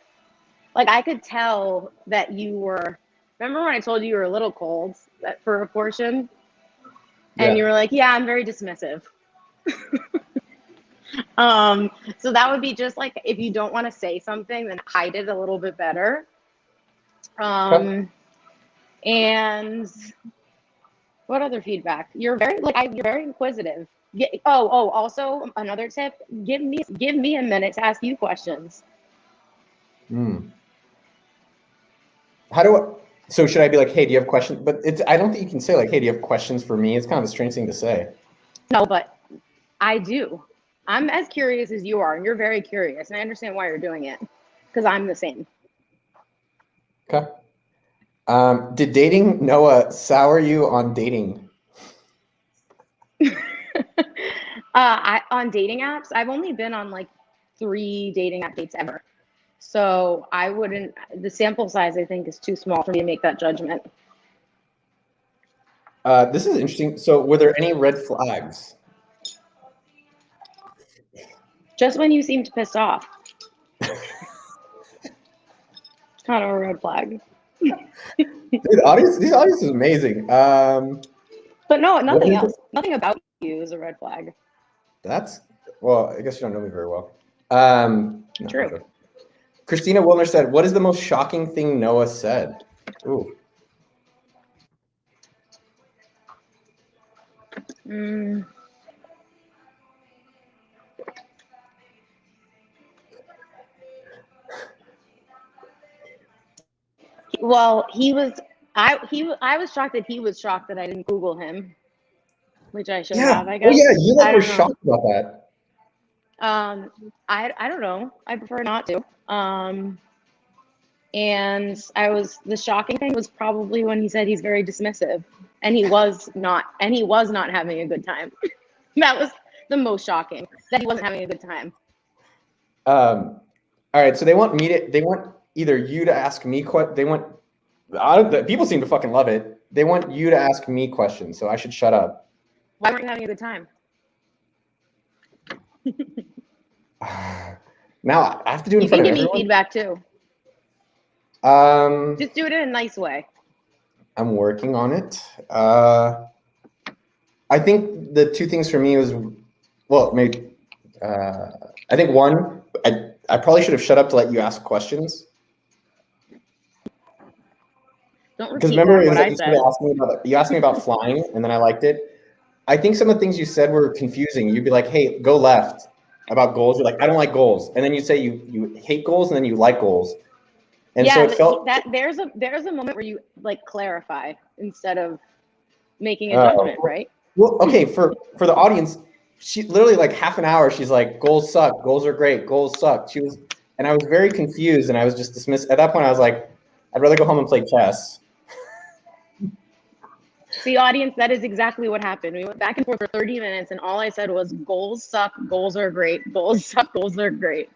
Like I could tell that you were, remember when I told you were a little cold for a portion? And you were like, yeah, I'm very dismissive. So that would be just like, if you don't want to say something, then hide it a little bit better. And what other feedback? You're very you're very inquisitive. Also another tip: give me a minute to ask you questions. How do I? So should I be like, hey, do you have questions? But I don't think you can say like, hey, do you have questions for me? It's kind of a strange thing to say. No, but I do. I'm as curious as you are, and you're very curious, and I understand why you're doing it, because I'm the same. Okay. Did dating Noah sour you on dating? On dating apps, I've only been on like 3 dating app dates ever. So I wouldn't, the sample size I think is too small for me to make that judgment. This is interesting. So were there any red flags? Just when you seemed pissed off. Kind of a red flag. Dude, this audience is amazing. But no, nothing else. Nothing about you is a red flag. Well, I guess you don't know me very well. No, True. Okay. Christina Wilner said, what is the most shocking thing Noah said? Ooh. Well, I was shocked that he was shocked that I didn't Google him, which I should have, I guess. Oh yeah, you I were don't know. shocked about that. I don't know. I prefer not to. And the shocking thing was probably when he said he's very dismissive, and he was not having a good time. That was the most shocking, that he wasn't having a good time. All right, so they want either you to ask me people seem to fucking love it. They want you to ask me questions, so I should shut up. Why weren't you having a good time? Now I have to do it in front of everyone. You can give me feedback too. Just do it in a nice way. I'm working on it. I think the 2 things for me was, well, maybe, I think one, I probably should have shut up to let you ask questions. Don't Because repeat remember, what I said. You asked me about flying, and then I liked it. I think some of the things you said were confusing. You'd be like, hey, go left about goals. You're like, I don't like goals. And then you say you hate goals, and then you like goals. And yeah, so it felt that there's a moment where you like clarify instead of making a judgment, right? Well, okay, for the audience, she literally like half an hour, she's like, goals suck, goals are great, goals suck. And I was very confused, and I was just dismissed. At that point, I was like, I'd rather go home and play chess. The audience, that is exactly what happened. We went back and forth for 30 minutes, and all I said was, goals suck, goals are great. Goals suck, goals are great.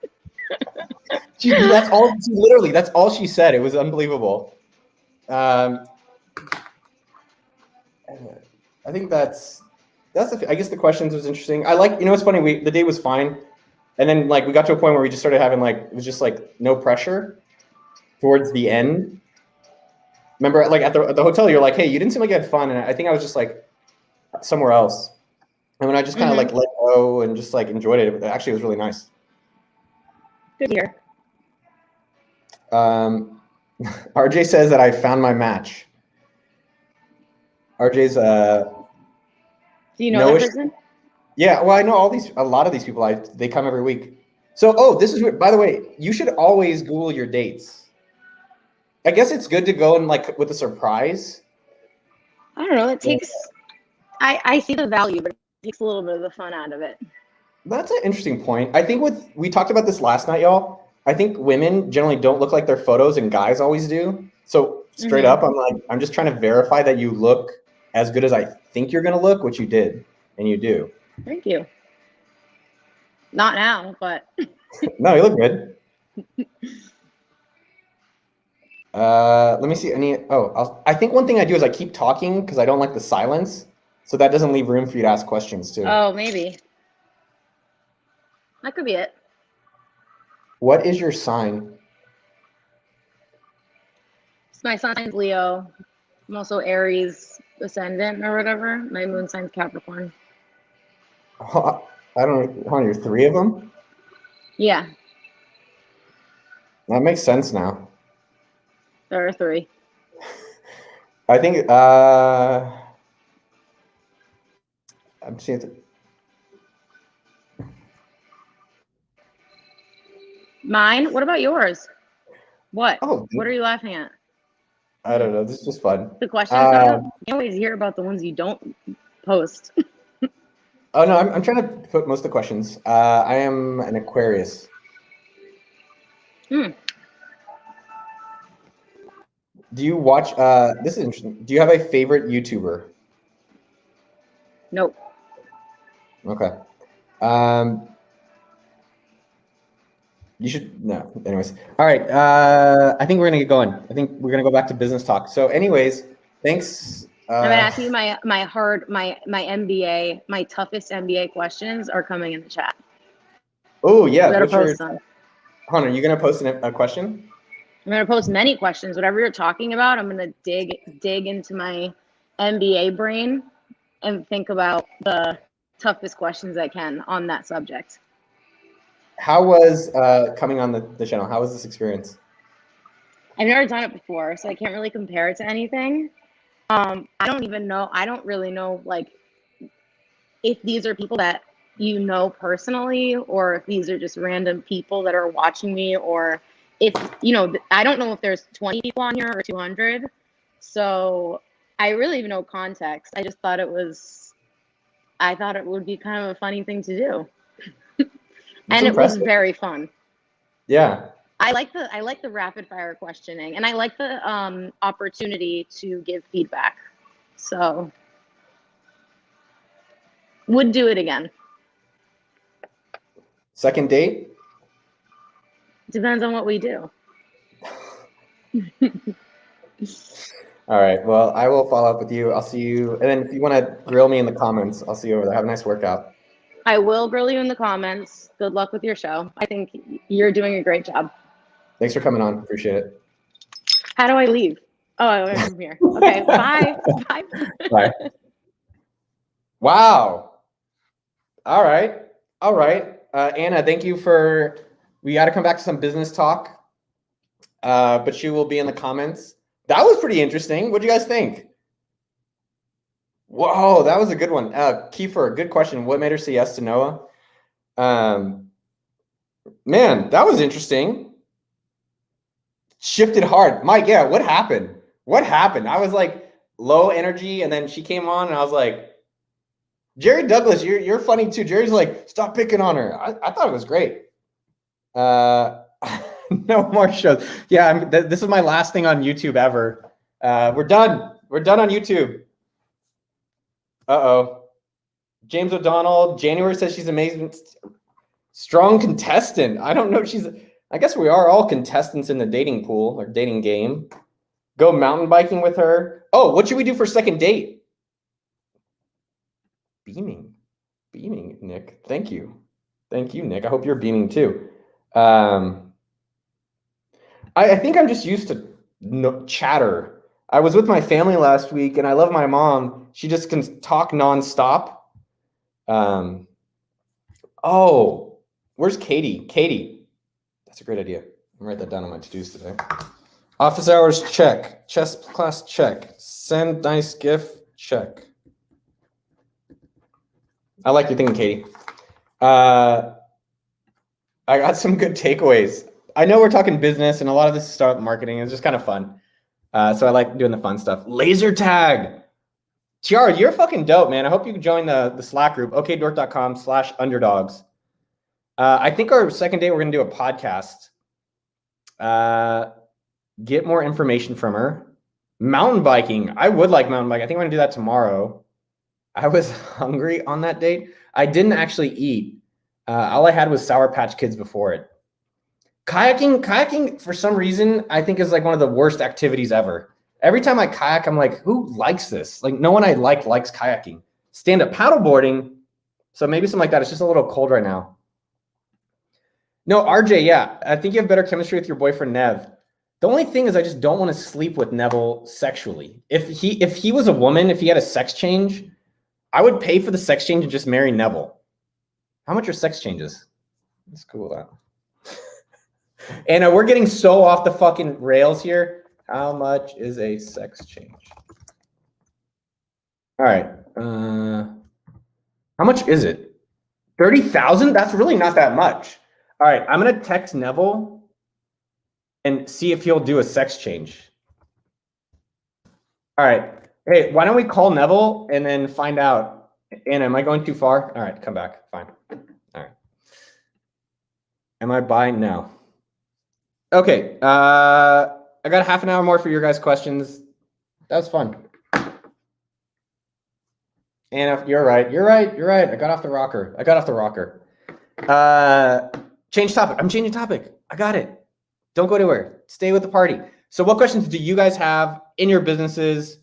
That's all she said. It was unbelievable. I think I guess the questions was interesting. It's funny, the day was fine. And then like we got to a point where we just started having it was just like no pressure towards the end. Remember, like at the hotel, you're like, hey, you didn't seem like you had fun. And I think I was just like somewhere else. And when I just kind of like let go and just like enjoyed it, it was really nice. Good to hear. RJ says that I found my match. RJ's do you know that person? Yeah, well, I know a lot of these people. They come every week. So, this is by the way, you should always Google your dates. I guess it's good to go and like with a surprise. I don't know. It takes. I see the value, but it takes a little bit of the fun out of it. That's an interesting point. I think we talked about this last night, y'all. I think women generally don't look like their photos, and guys always do. So straight up, I'm just trying to verify that you look as good as I think you're gonna look, which you did, and you do. Thank you. Not now, but no, you look good. Let me see I think one thing I do is I keep talking because I don't like the silence, so that doesn't leave room for you to ask questions too. Oh, maybe. That could be it. What is your sign? My sign's Leo. I'm also Aries ascendant or whatever. My moon sign's Capricorn. I don't know. You're 3 of them? Yeah. That makes sense now. There are 3. I think I'm seeing it. Mine? What about yours? What? Oh, What are you laughing at? I don't know. This is just fun. The questions coming up? You always hear about the ones you don't post. Oh no, I'm trying to put most of the questions. I am an Aquarius. Hmm. Do you watch? This is interesting. Do you have a favorite YouTuber? Nope. Okay. You should no. Anyways, all right. I think we're gonna get going. I think we're gonna go back to business talk. So, anyways, thanks. I'm gonna ask you my MBA, my toughest MBA questions are coming in the chat. Oh yeah. You gotta What's your, post them. Hunter, you gonna post a question? I'm gonna post many questions. Whatever you're talking about, I'm gonna dig into my MBA brain and think about the toughest questions I can on that subject. How was coming on the channel? How was this experience? I've never done it before, so I can't really compare it to anything. I don't even know. I don't really know, like, if these are people that you know personally, or if these are just random people that are watching me, or if, you know, I don't know if there's 20 people on here or 200. So I really have no context. I just thought I thought it would be kind of a funny thing to do. And impressive. It was very fun. Yeah. I like the rapid fire questioning, and I like the opportunity to give feedback. So would do it again. Second date? Depends on what we do. All right. Well, I will follow up with you. I'll see you. And then if you want to grill me in the comments, I'll see you over there. Have a nice workout. I will grill you in the comments. Good luck with your show. I think you're doing a great job. Thanks for coming on. Appreciate it. How do I leave? Oh, I'm from here. Okay. Bye. Bye. Bye. Wow. All right. All right. Anna, thank you for, we got to come back to some business talk. But she will be in the comments. That was pretty interesting. What do you guys think? Whoa, that was a good one. Kiefer, good question. What made her say yes to Noah? Man, that was interesting. Shifted hard. Mike, yeah, what happened? What happened? I was like low energy, and then she came on, and I was like, Jerry Douglas, you're funny too. Jerry's like, stop picking on her. I thought it was great. No more shows. Yeah, this is my last thing on YouTube ever. We're done. We're done on YouTube. Uh-oh. James O'Donnell, January says she's amazing. Strong contestant. I don't know. I guess we are all contestants in the dating pool or dating game. Go mountain biking with her. Oh, what should we do for second date? Beaming, Nick. Thank you, Nick. I hope you're beaming too. I think I'm just used to chatter. I was with my family last week, and I love my mom. She just can talk nonstop. Oh, where's Katie? Katie, that's a great idea. I'm write that down on my to-dos today. Office hours, check. Chess class, check. Send nice GIF, check. I like your thinking, Katie. I got some good takeaways. I know we're talking business, and a lot of this is startup marketing. It's just kind of fun. So I like doing the fun stuff. Laser tag. Tiara, you're fucking dope, man. I hope you can join the Slack group, okdork.com/underdogs. I think our second day, we're going to do a podcast. Get more information from her. Mountain biking. I would like mountain biking. I think we're going to do that tomorrow. I was hungry on that date. I didn't actually eat. All I had was Sour Patch Kids before it. Kayaking, for some reason, I think is like one of the worst activities ever. Every time I kayak, I'm like, who likes this? Like, no one I likes kayaking. Stand-up paddleboarding, so maybe something like that. It's just a little cold right now. No, RJ, yeah, I think you have better chemistry with your boyfriend, Nev. The only thing is I just don't want to sleep with Neville sexually. If he was a woman, if he had a sex change, I would pay for the sex change and just marry Neville. How much are sex changes? Let's Google that. And we're getting so off the fucking rails here. How much is a sex change? All right. How much is it? 30,000? That's really not that much. All right. I'm going to text Neville and see if he'll do a sex change. All right. Hey, why don't we call Neville and then find out? Anna, am I going too far? All right. Come back. Fine. All right. Am I buying? No. Okay. I got half an hour more for your guys' questions. That was fun. Anna, you're right. You're right. You're right. I got off the rocker. Change topic. I'm changing topic. I got it. Don't go anywhere. Stay with the party. So what questions do you guys have in your businesses?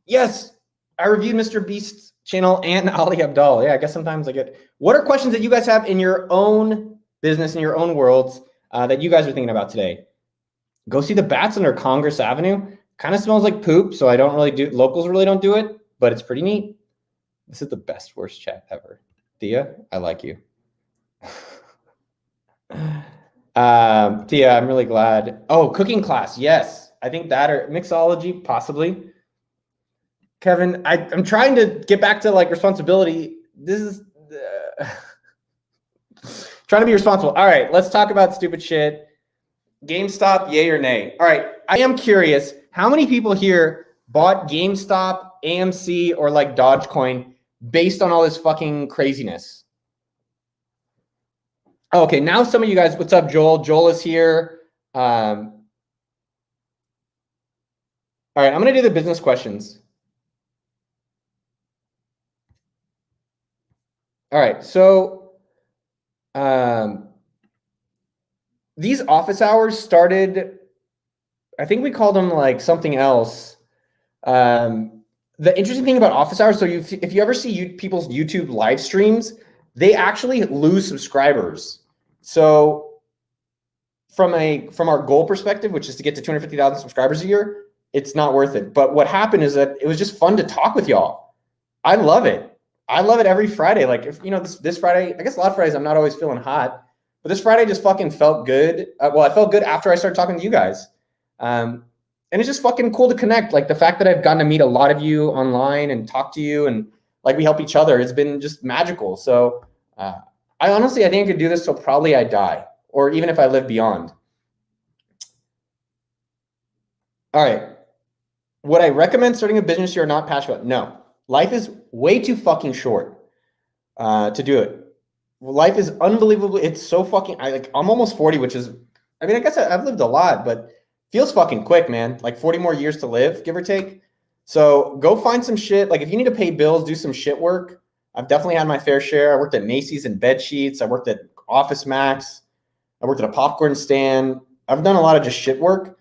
Yes, I reviewed Mr. Beast's channel and Ali Abdal. Yeah, I guess sometimes I get. What are questions that you guys have in your own business, in your own worlds, that you guys are thinking about today? Go see the bats under Congress Avenue. Kind of smells like poop, so I don't really do. Locals really don't do it, but it's pretty neat. This is the best worst chat ever. Thea, I like you. Thea, I'm really glad. Oh, cooking class. Yes. I think that or mixology, possibly. Kevin, I'm trying to get back to like responsibility. This is trying to be responsible. All right, let's talk about stupid shit. GameStop, yay or nay? All right, I am curious. How many people here bought GameStop, AMC, or like Dogecoin based on all this fucking craziness? Okay, now some of you guys, what's up, Joel? Joel is here. All right, I'm gonna do the business questions. All right, so these office hours started, I think we called them like something else. The interesting thing about office hours, so if you ever see people's YouTube live streams, they actually lose subscribers. So from our goal perspective, which is to get to 250,000 subscribers a year, it's not worth it. But what happened is that it was just fun to talk with y'all. I love it. I love it every Friday. Like if this Friday, I guess a lot of Fridays I'm not always feeling hot, but this Friday just fucking felt good. Well, I felt good after I started talking to you guys. And it's just fucking cool to connect. Like the fact that I've gotten to meet a lot of you online and talk to you and like we help each other, it's been just magical. So I think I could do this till probably I die, or even if I live beyond. All right. Would I recommend starting a business you're not passionate about? No. Life is way too fucking short to do it. Life is unbelievably, it's so fucking, I'm almost 40, which is, I mean, I guess I've lived a lot, but feels fucking quick, man. Like 40 more years to live, give or take. So go find some shit. Like if you need to pay bills, do some shit work. I've definitely had my fair share. I worked at Macy's and bed sheets. I worked at Office Max. I worked at a popcorn stand. I've done a lot of just shit work.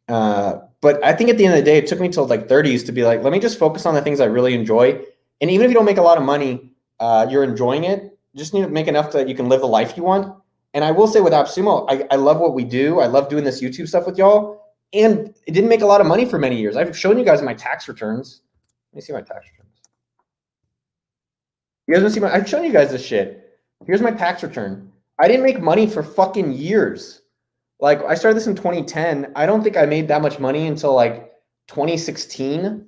But I think at the end of the day, it took me till like 30s to be like, let me just focus on the things I really enjoy. And even if you don't make a lot of money, you're enjoying it. Just need to make enough that you can live the life you want. And I will say with AppSumo, I love what we do. I love doing this YouTube stuff with y'all. And it didn't make a lot of money for many years. I've shown you guys my tax returns. Let me see my tax returns. You guys want to see I've shown you guys this shit. Here's my tax return. I didn't make money for fucking years. Like I started this in 2010. I don't think I made that much money until like 2016.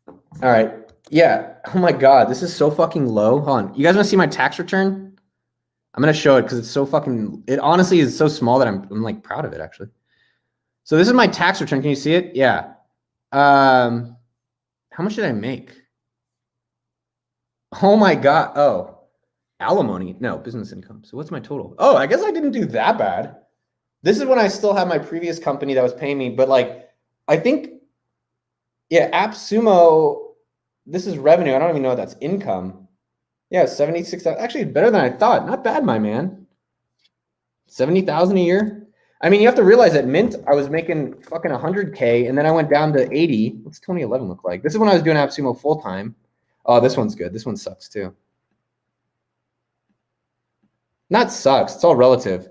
All right. Yeah. Oh my God. This is so fucking low. Hold on. You guys want to see my tax return? I'm going to show it because it's so fucking, it honestly is so small that I'm like proud of it actually. So this is my tax return. Can you see it? Yeah. How much did I make? Oh my God. Oh. Alimony, no, business income. So what's my total? Oh, I guess I didn't do that bad. This is when I still had my previous company that was paying me, but like, I think, yeah, AppSumo, this is revenue. I don't even know if that's income. Yeah, 76,000. Actually, better than I thought. Not bad, my man. 70,000 a year. I mean, you have to realize at Mint, I was making fucking 100K, and then I went down to 80. What's 2011 look like? This is when I was doing AppSumo full time. Oh, this one's good. This one sucks too. Not sucks. It's all relative.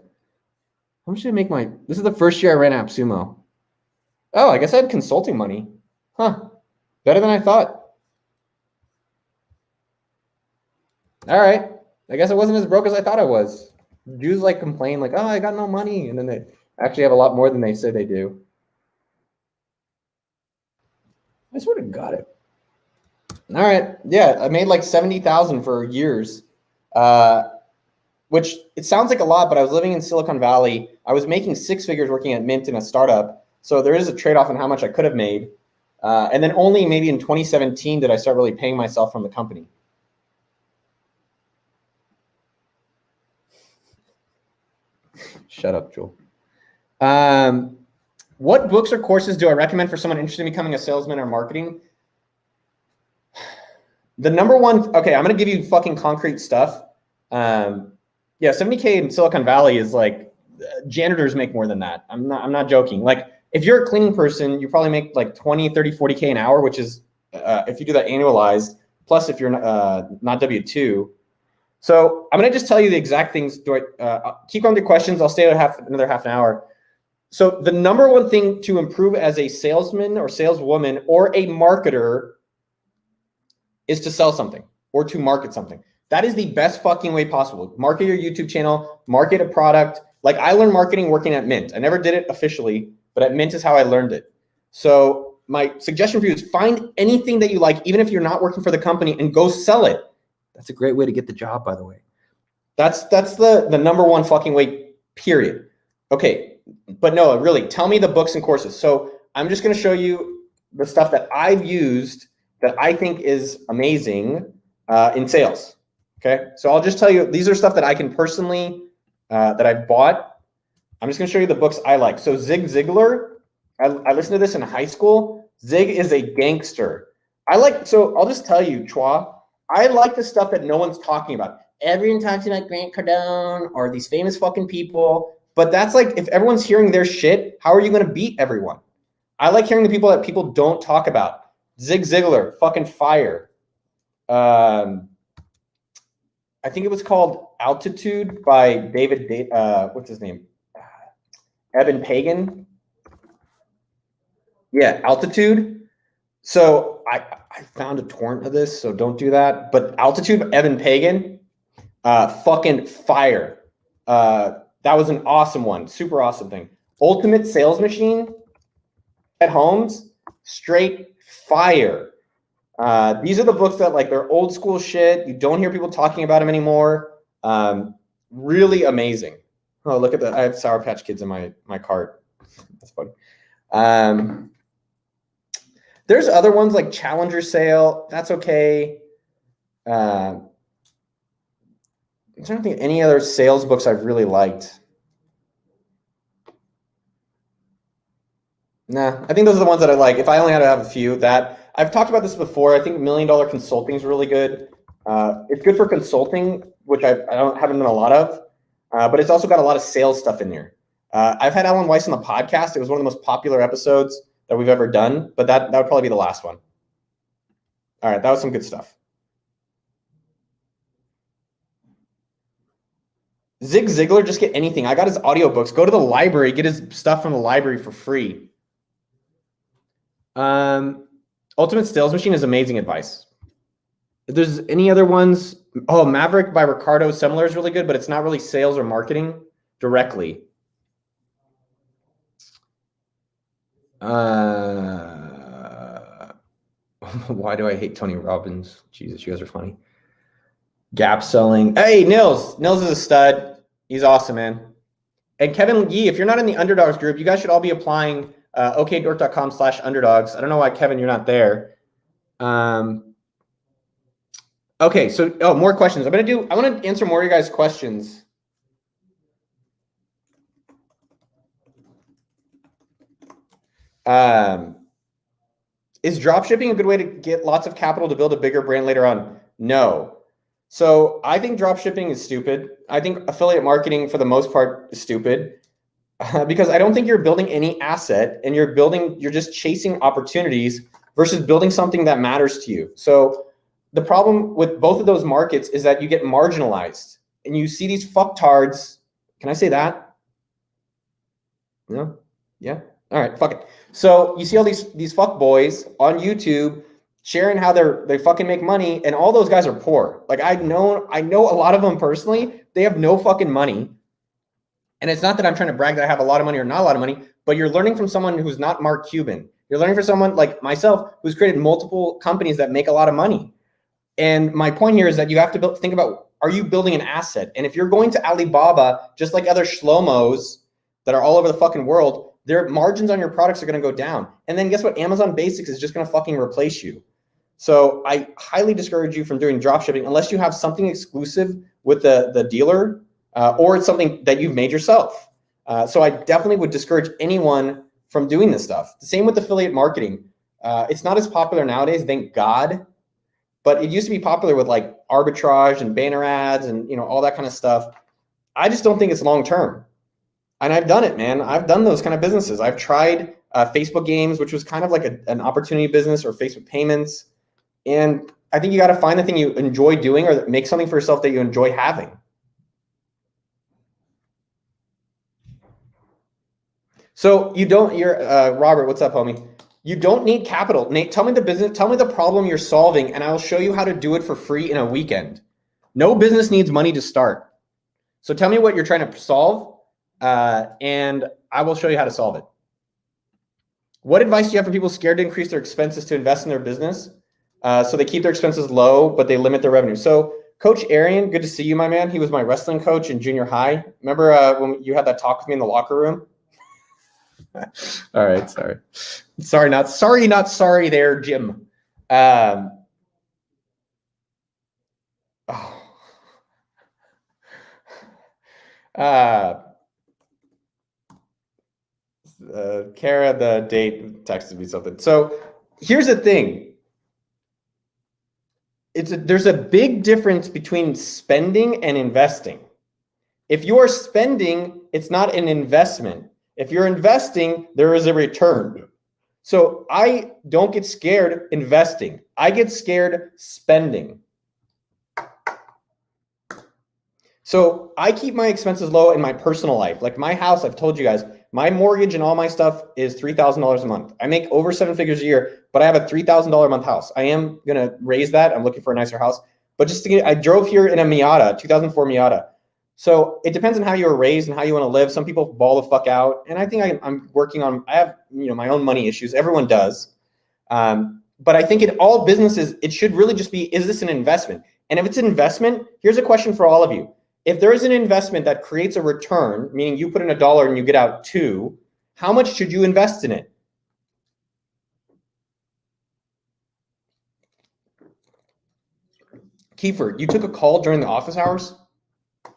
How much did I make this is the first year I ran AppSumo. Oh, I guess I had consulting money. Huh. Better than I thought. All right. I guess I wasn't as broke as I thought I was. Jews like complain like, oh, I got no money. And then Actually have a lot more than they say they do. I swear to God it. All right. Yeah, I made like 70,000 for years. Which it sounds like a lot, but I was living in Silicon Valley. I was making 6 figures working at Mint in a startup. So there is a trade-off in how much I could have made. And then only maybe in 2017 did I start really paying myself from the company. Shut up, Joel. What books or courses do I recommend for someone interested in becoming a salesman or marketing? The number one, okay, I'm going to give you fucking concrete stuff. Yeah, 70K in Silicon Valley is like, janitors make more than that. I'm not joking. Like, if you're a cleaning person, you probably make like 20, 30, 40K an hour, which is, if you do that annualized, plus if you're not W-2. So I'm going to just tell you the exact things. Keep on the questions. I'll stay another half an hour. So the number one thing to improve as a salesman or saleswoman or a marketer is to sell something or to market something. That is the best fucking way possible. Market your YouTube channel, market a product. Like, I learned marketing working at Mint. I never did it officially, but at Mint is how I learned it. So my suggestion for you is find anything that you like, even if you're not working for the company, and go sell it. That's a great way to get the job, by the way. That's the number one fucking way, period. Okay, but no, really, tell me the books and courses. So I'm just gonna show you the stuff that I've used that I think is amazing in sales. Okay, so I'll just tell you, these are stuff that I can personally, that I've bought. I'm just gonna show you the books I like. So Zig Ziglar, I listened to this in high school. Zig is a gangster. So I'll just tell you, Chua, I like the stuff that no one's talking about. Everyone talks about Grant Cardone or these famous fucking people, but that's like, if everyone's hearing their shit, how are you gonna beat everyone? I like hearing the people that people don't talk about. Zig Ziglar, fucking fire. I think it was called Altitude by David, what's his name? Evan Pagan. Yeah, Altitude. So I found a torrent of this, so don't do that. But Altitude, Evan Pagan, fucking fire. That was an awesome one, super awesome thing. Ultimate Sales Machine at Holmes, straight fire. These are the books that, like, they're old school shit. You don't hear people talking about them anymore. Really amazing. Oh, look at that. I have Sour Patch Kids in my cart. That's funny. There's other ones like Challenger Sale. That's okay. I'm trying to think of any other sales books I've really liked. Nah, I think those are the ones that I like. If I only had to have a few, that I've talked about this before. I think $1 Million Consulting is really good. It's good for consulting, which I haven't done a lot of, but it's also got a lot of sales stuff in there. I've had Alan Weiss on the podcast. It was one of the most popular episodes that we've ever done, but that would probably be the last one. All right, that was some good stuff. Zig Ziglar, just get anything. I got his audiobooks. Go to the library, get his stuff from the library for free. Ultimate Sales Machine is amazing advice. If there's any other ones, Maverick by Ricardo Semler is really good, but it's not really sales or marketing directly. Why do I hate Tony Robbins? Jesus, you guys are funny. Gap selling. Hey, Nils. Nils is a stud. He's awesome, man. And Kevin Yee, if you're not in the Underdogs group, you guys should all be applying okdork.com/underdogs. I don't know why, Kevin, you're not there. Okay, so more questions. I want to answer more of your guys' questions. Is dropshipping a good way to get lots of capital to build a bigger brand later on? No. So I think dropshipping is stupid. I think affiliate marketing for the most part is stupid because I don't think you're building any asset and you're just chasing opportunities versus building something that matters to you. So the problem with both of those markets is that you get marginalized and you see these fucktards. Can I say that? No? Yeah? All right, fuck it. So you see all these fuck boys on YouTube sharing how they fucking make money, and all those guys are poor. Like I know a lot of them personally. They have no fucking money. And it's not that I'm trying to brag that I have a lot of money or not a lot of money, but you're learning from someone who's not Mark Cuban. You're learning from someone like myself who's created multiple companies that make a lot of money. And my point here is that you have to think about, are you building an asset? And if you're going to Alibaba, just like other Shlomos that are all over the fucking world, their margins on your products are going to go down. And then guess what? Amazon Basics is just going to fucking replace you. So I highly discourage you from doing drop shipping unless you have something exclusive with the dealer or it's something that you've made yourself. So I definitely would discourage anyone from doing this stuff. The same with affiliate marketing. It's not as popular nowadays, thank God. But it used to be popular with like arbitrage and banner ads and all that kind of stuff. I just don't think it's long term. And I've done it, man. I've done those kind of businesses. I've tried Facebook games, which was kind of like an opportunity business, or Facebook payments. And I think you got to find the thing you enjoy doing, or make something for yourself that you enjoy having. So Robert, what's up, homie? You don't need capital. Nate, tell me the problem you're solving, and I will show you how to do it for free in a weekend. No business needs money to start. So tell me what you're trying to solve, and I will show you how to solve it. What advice do you have for people scared to increase their expenses to invest in their business? So they keep their expenses low, but they limit their revenue. So Coach Arian, good to see you, my man. He was my wrestling coach in junior high. Remember when you had that talk with me in the locker room? All right, sorry, not sorry there, Jim. Kara, the date texted me something. So here's the thing. There's a big difference between spending and investing. If you are spending, it's not an investment. If you're investing, there is a return. So I don't get scared investing. I get scared spending. So I keep my expenses low in my personal life. Like my house, I've told you guys, my mortgage and all my stuff is $3,000 a month. I make over 7 figures a year, but I have a $3,000 a month house. I am going to raise that. I'm looking for a nicer house. But I drove here in a Miata, 2004 Miata. So it depends on how you were raised and how you want to live. Some people ball the fuck out. And I think I'm working on, I have my own money issues. Everyone does. But I think in all businesses, it should really just be, is this an investment? And if it's an investment, here's a question for all of you. If there is an investment that creates a return, meaning you put in $1 and you get out $2, how much should you invest in it? Kiefer, you took a call during the office hours?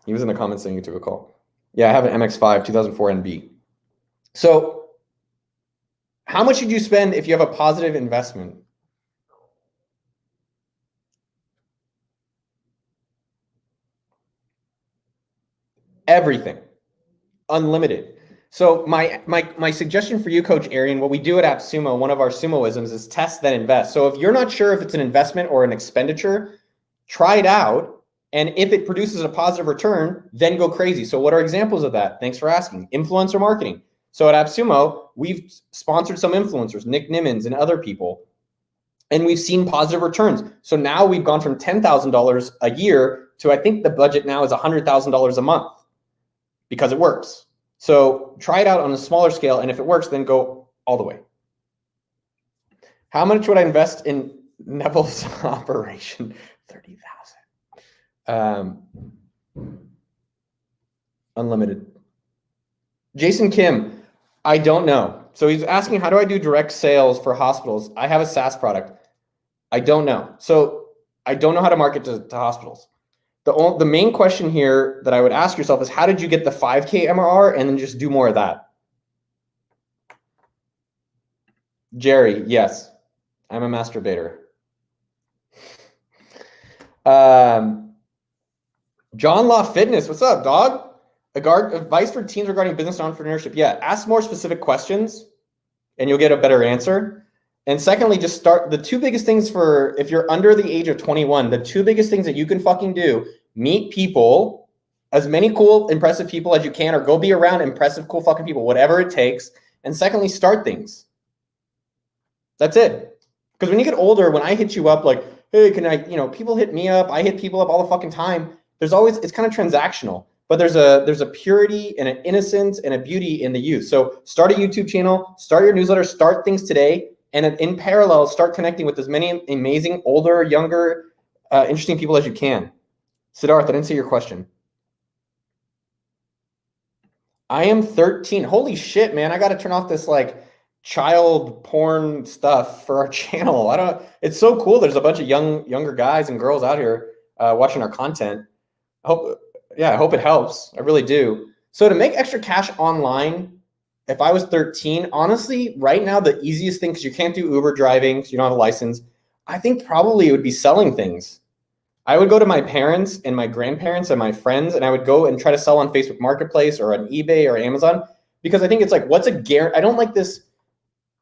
He was in the comments saying you took a call. Yeah, I have an MX-5 2004 NB. So how much should you spend if you have a positive investment? Everything. Unlimited. So my suggestion for you, Coach Arian, what we do at AppSumo, one of our sumoisms, is test then invest. So if you're not sure if it's an investment or an expenditure, try it out. And if it produces a positive return, then go crazy. So what are examples of that? Thanks for asking. Influencer marketing. So at AppSumo, we've sponsored some influencers, Nick Nimmons and other people, and we've seen positive returns. So now we've gone from $10,000 a year to, I think the budget now is $100,000 a month because it works. So try it out on a smaller scale. And if it works, then go all the way. How much would I invest in Neville's operation? 30,000. Unlimited. Jason Kim, I don't know. So he's asking, how do I do direct sales for hospitals? I have a SaaS product. I don't know. So I don't know how to market to hospitals. The main question here that I would ask yourself is, how did you get the 5K MRR and then just do more of that? Jerry, yes, I'm a masturbator. John Law Fitness, what's up, dog? Advice for teens regarding business and entrepreneurship. Yeah, ask more specific questions and you'll get a better answer. And secondly, just start the two biggest things for, if you're under the age of 21, the two biggest things that you can fucking do, meet people, as many cool, impressive people as you can, or go be around impressive, cool fucking people, whatever it takes. And secondly, start things. That's it. Because when you get older, when I hit you up like, hey, can I, people hit me up, I hit people up all the fucking time. There's always, it's kind of transactional. but there's a purity and an innocence and a beauty in the youth. So start a YouTube channel, start your newsletter, start things today, and in parallel, start connecting with as many amazing, older, younger, interesting people as you can. Siddharth, I didn't see your question. I am 13. Holy shit, man. I got to turn off this like child porn stuff for our channel. It's so cool. There's a bunch of younger guys and girls out here watching our content. I hope it helps. I really do. So to make extra cash online, if I was 13, honestly, right now, the easiest thing, because you can't do Uber driving, so you don't have a license, I think probably it would be selling things. I would go to my parents and my grandparents and my friends, and I would go and try to sell on Facebook Marketplace or on eBay or Amazon, because I think it's like, what's a guarantee? I don't like this.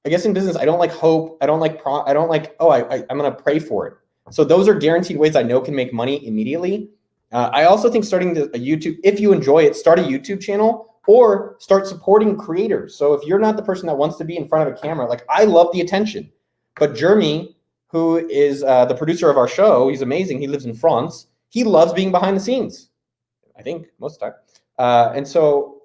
I guess in business, I don't like hope. I don't like, I'm going to pray for it. So those are guaranteed ways I know can make money immediately. I also think starting a YouTube, if you enjoy it, start a YouTube channel or start supporting creators. So if you're not the person that wants to be in front of a camera, like I love the attention, but Jeremy, who is the producer of our show, he's amazing. He lives in France. He loves being behind the scenes, I think most of the time. And so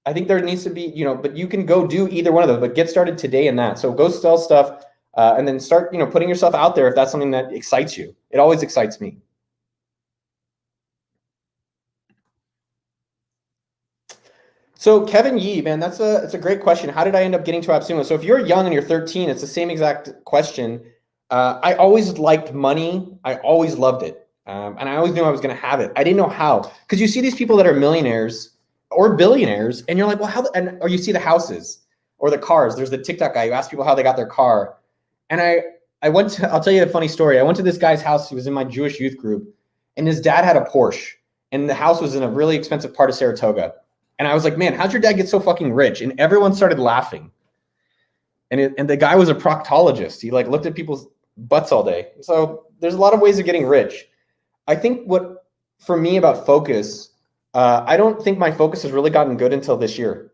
I think there needs to be, but you can go do either one of those, but get started today in that. So go sell stuff and then start, putting yourself out there if that's something that excites you. It always excites me. So Kevin Yee, man, it's a great question. How did I end up getting to AppSumo? So if you're young and you're 13, it's the same exact question. I always liked money. I always loved it. And I always knew I was going to have it. I didn't know how, because you see these people that are millionaires or billionaires and you're like, well, or you see the houses or the cars. There's the TikTok guy who asks people how they got their car. And I'll tell you a funny story. I went to this guy's house. He was in my Jewish youth group and his dad had a Porsche and the house was in a really expensive part of Saratoga. And I was like, man, how'd your dad get so fucking rich? And everyone started laughing. And the guy was a proctologist. He like looked at people's butts all day. So there's a lot of ways of getting rich. I think what, for me about focus, I don't think my focus has really gotten good until this year.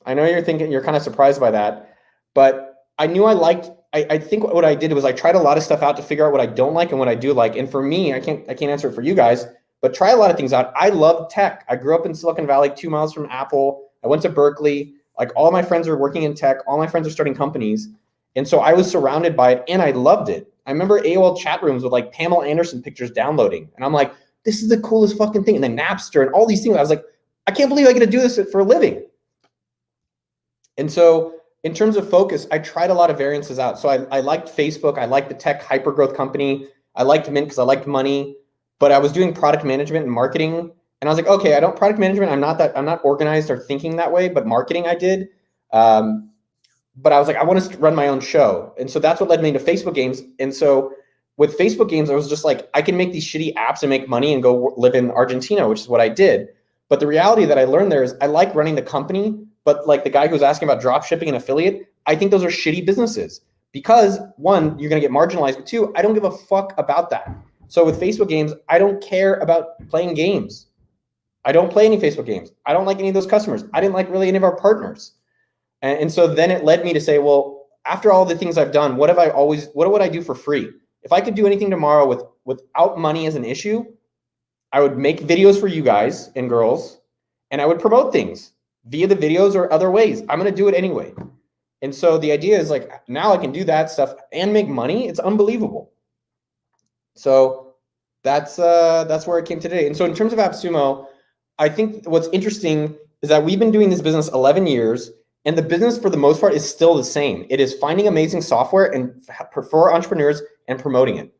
I know you're kind of surprised by that, but I knew I think what I did was I tried a lot of stuff out to figure out what I don't like and what I do like. And for me, I can't answer it for you guys, but try a lot of things out. I love tech. I grew up in Silicon Valley, 2 miles from Apple. I went to Berkeley. Like all my friends are working in tech. All my friends are starting companies. And so I was surrounded by it and I loved it. I remember AOL chat rooms with like Pamela Anderson pictures downloading. And I'm like, this is the coolest fucking thing. And then Napster and all these things. I was like, I can't believe I get to do this for a living. And so in terms of focus, I tried a lot of variances out. So I liked Facebook. I liked the tech hypergrowth company. I liked Mint because I liked money. But I was doing product management and marketing. And I was like, okay, product management. I'm not organized or thinking that way, but marketing I did. But I was like, I want to run my own show. And so that's what led me to Facebook games. And so with Facebook games, I was just like, I can make these shitty apps and make money and go live in Argentina, which is what I did. But the reality that I learned there is I like running the company, but like the guy who was asking about drop shipping and affiliate, I think those are shitty businesses because one, you're going to get marginalized, but two, I don't give a fuck about that. So with Facebook games, I don't care about playing games. I don't play any Facebook games. I don't like any of those customers. I didn't like really any of our partners. And so then it led me to say, well, after all the things I've done, what would I do for free? If I could do anything tomorrow without money as an issue, I would make videos for you guys and girls, and I would promote things via the videos or other ways. I'm going to do it anyway. And so the idea is like, now I can do that stuff and make money. It's unbelievable. So that's where it came today. And so in terms of AppSumo, I think what's interesting is that we've been doing this business 11 years. And the business, for the most part, is still the same. It is finding amazing software and for entrepreneurs and promoting it.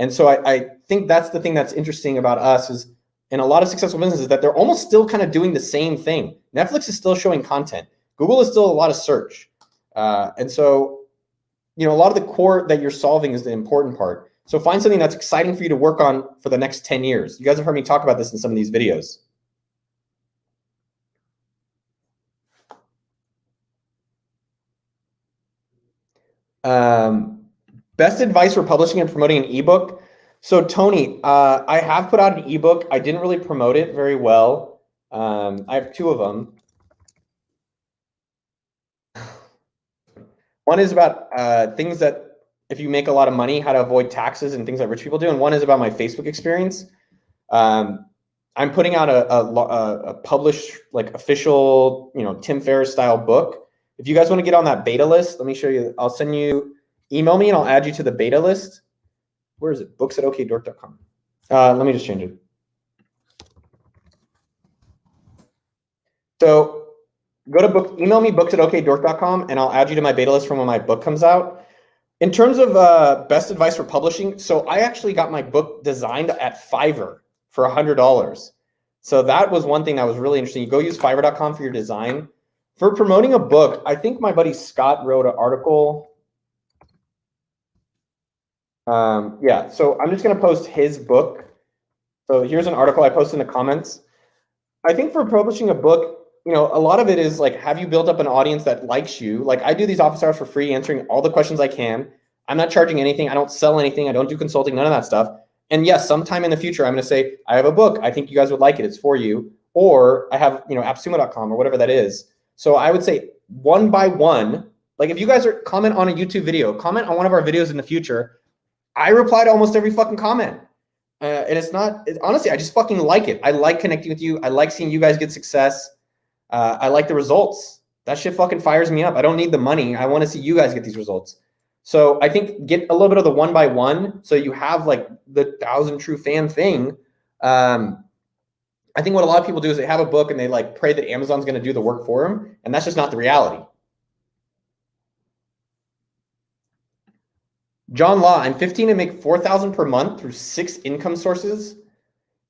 And so I think that's the thing that's interesting about us is in a lot of successful businesses that they're almost still kind of doing the same thing. Netflix is still showing content. Google is still a lot of search. And so, a lot of the core that you're solving is the important part. So find something that's exciting for you to work on for the next 10 years. You guys have heard me talk about this in some of these videos. Best advice for publishing and promoting an ebook. So Tony, I have put out an ebook. I didn't really promote it very well. I have 2 of them. One is about things that if you make a lot of money, how to avoid taxes and things that rich people do. And one is about my Facebook experience. I'm putting out a published, like official, Tim Ferriss style book. If you guys want to get on that beta list, let me show you. I'll send you, email me and I'll add you to the beta list. Where is it? Books@okdork.com. Let me just change it. So go to email me books@okdork.com and I'll add you to my beta list from when my book comes out. In terms of best advice for publishing, so I actually got my book designed at Fiverr for $100. So that was one thing that was really interesting. You go use Fiverr.com for your design. For promoting a book, I think my buddy Scott wrote an article. Yeah, so I'm just gonna post his book. So here's an article I posted in the comments. I think for publishing a book, a lot of it is like, have you built up an audience that likes you? Like I do these office hours for free, answering all the questions I can. I'm not charging anything. I don't sell anything. I don't do consulting, none of that stuff. And yes, sometime in the future, I'm going to say, I have a book. I think you guys would like it. It's for you. Or I have, appsumo.com or whatever that is. So I would say one by one, like if you guys are comment on a YouTube video, comment on one of our videos in the future. I reply to almost every fucking comment. And honestly, I just fucking like it. I like connecting with you. I like seeing you guys get success. I like the results. That shit fucking fires me up. I don't need the money. I want to see you guys get these results. So I think get a little bit of the one by one. So you have like the 1,000 true fan thing. I think what a lot of people do is they have a book and they like pray that Amazon's going to do the work for them. And that's just not the reality. John Law, I'm 15 and make $4,000 per month through 6 income sources.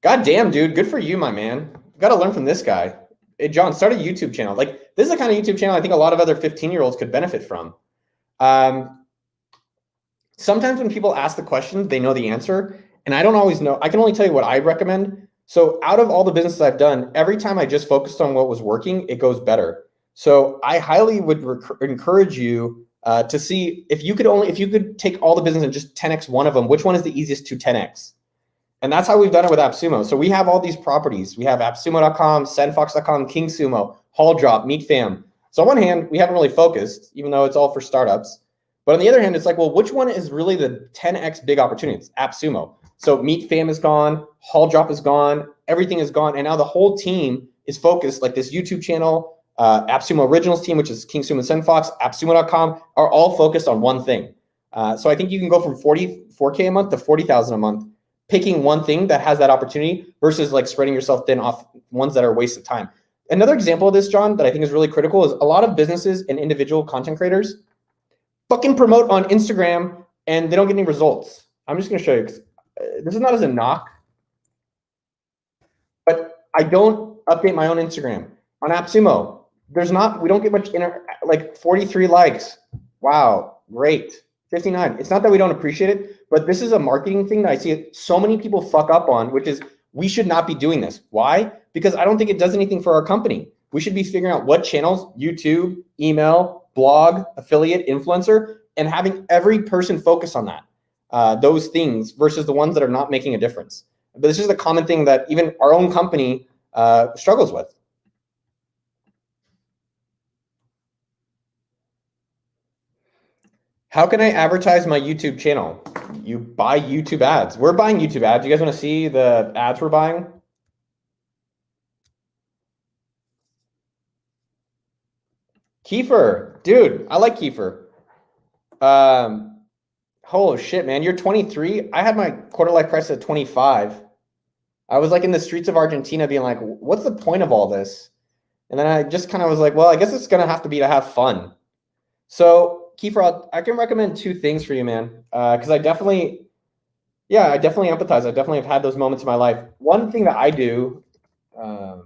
God damn, dude. Good for you, my man. You got to learn from this guy. Hey, John, start a YouTube channel. Like this is the kind of YouTube channel I think a lot of other 15-year-olds could benefit from. Sometimes when people ask the question, they know the answer. And I don't always know. I can only tell you what I recommend. So out of all the businesses I've done, every time I just focused on what was working, it goes better. So I highly would encourage you to see if you could take all the business and just 10x one of them, which one is the easiest to 10x? And that's how we've done it with AppSumo. So we have all these properties. We have AppSumo.com, SendFox.com, KingSumo, HallDrop, MeetFam. So on one hand, we haven't really focused, even though it's all for startups. But on the other hand, it's like, well, which one is really the 10x big opportunity? It's AppSumo. So MeetFam is gone, HallDrop is gone, everything is gone. And now the whole team is focused, like this YouTube channel, AppSumo Originals team, which is KingSumo and SendFox, AppSumo.com, are all focused on one thing. So I think you can go from $44K a month to $40,000 a month, picking one thing that has that opportunity versus like spreading yourself thin off ones that are a waste of time. Another example of this, John, that I think is really critical is a lot of businesses and individual content creators fucking promote on Instagram and they don't get any results. I'm just going to show you. This is not as a knock, but I don't update my own Instagram. On AppSumo, we don't get much, like 43 likes. Wow, great. 59. It's not that we don't appreciate it, but this is a marketing thing that I see so many people fuck up on, which is we should not be doing this. Why? Because I don't think it does anything for our company. We should be figuring out what channels, YouTube, email, blog, affiliate, influencer, and having every person focus on that, those things versus the ones that are not making a difference. But this is a common thing that even our own company struggles with. How can I advertise my YouTube channel? You buy YouTube ads. We're buying YouTube ads. You guys want to see the ads we're buying? Kiefer, dude, I like Kiefer. Holy shit, man, you're 23. I had my quarter life crisis at 25. I was like in the streets of Argentina being like, what's the point of all this? And then I just kind of was like, well, I guess it's going to have to be to have fun. So Kiefer, I can recommend 2 things for you, man. Because I definitely empathize. I definitely have had those moments in my life. One thing that I do, let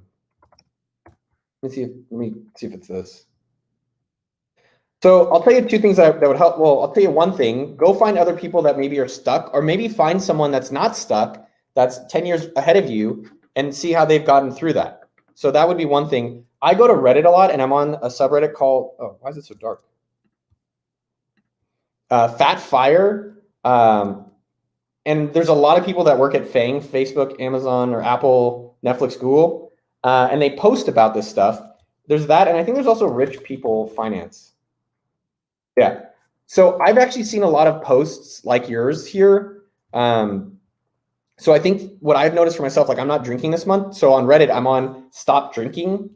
me see if it's this. So I'll tell you 2 things that would help. Well, I'll tell you one thing. Go find other people that maybe are stuck, or maybe find someone that's not stuck, that's 10 years ahead of you, and see how they've gotten through that. So that would be one thing. I go to Reddit a lot, and I'm on a subreddit called, oh, why is it so dark? Fat Fire. And there's a lot of people that work at FANG, Facebook, Amazon, or Apple, Netflix, Google, and they post about this stuff. There's that, and I think there's also Rich People Finance. Yeah. So I've actually seen a lot of posts like yours here. So I think what I've noticed for myself, like I'm not drinking this month. So on Reddit, I'm on stop drinking.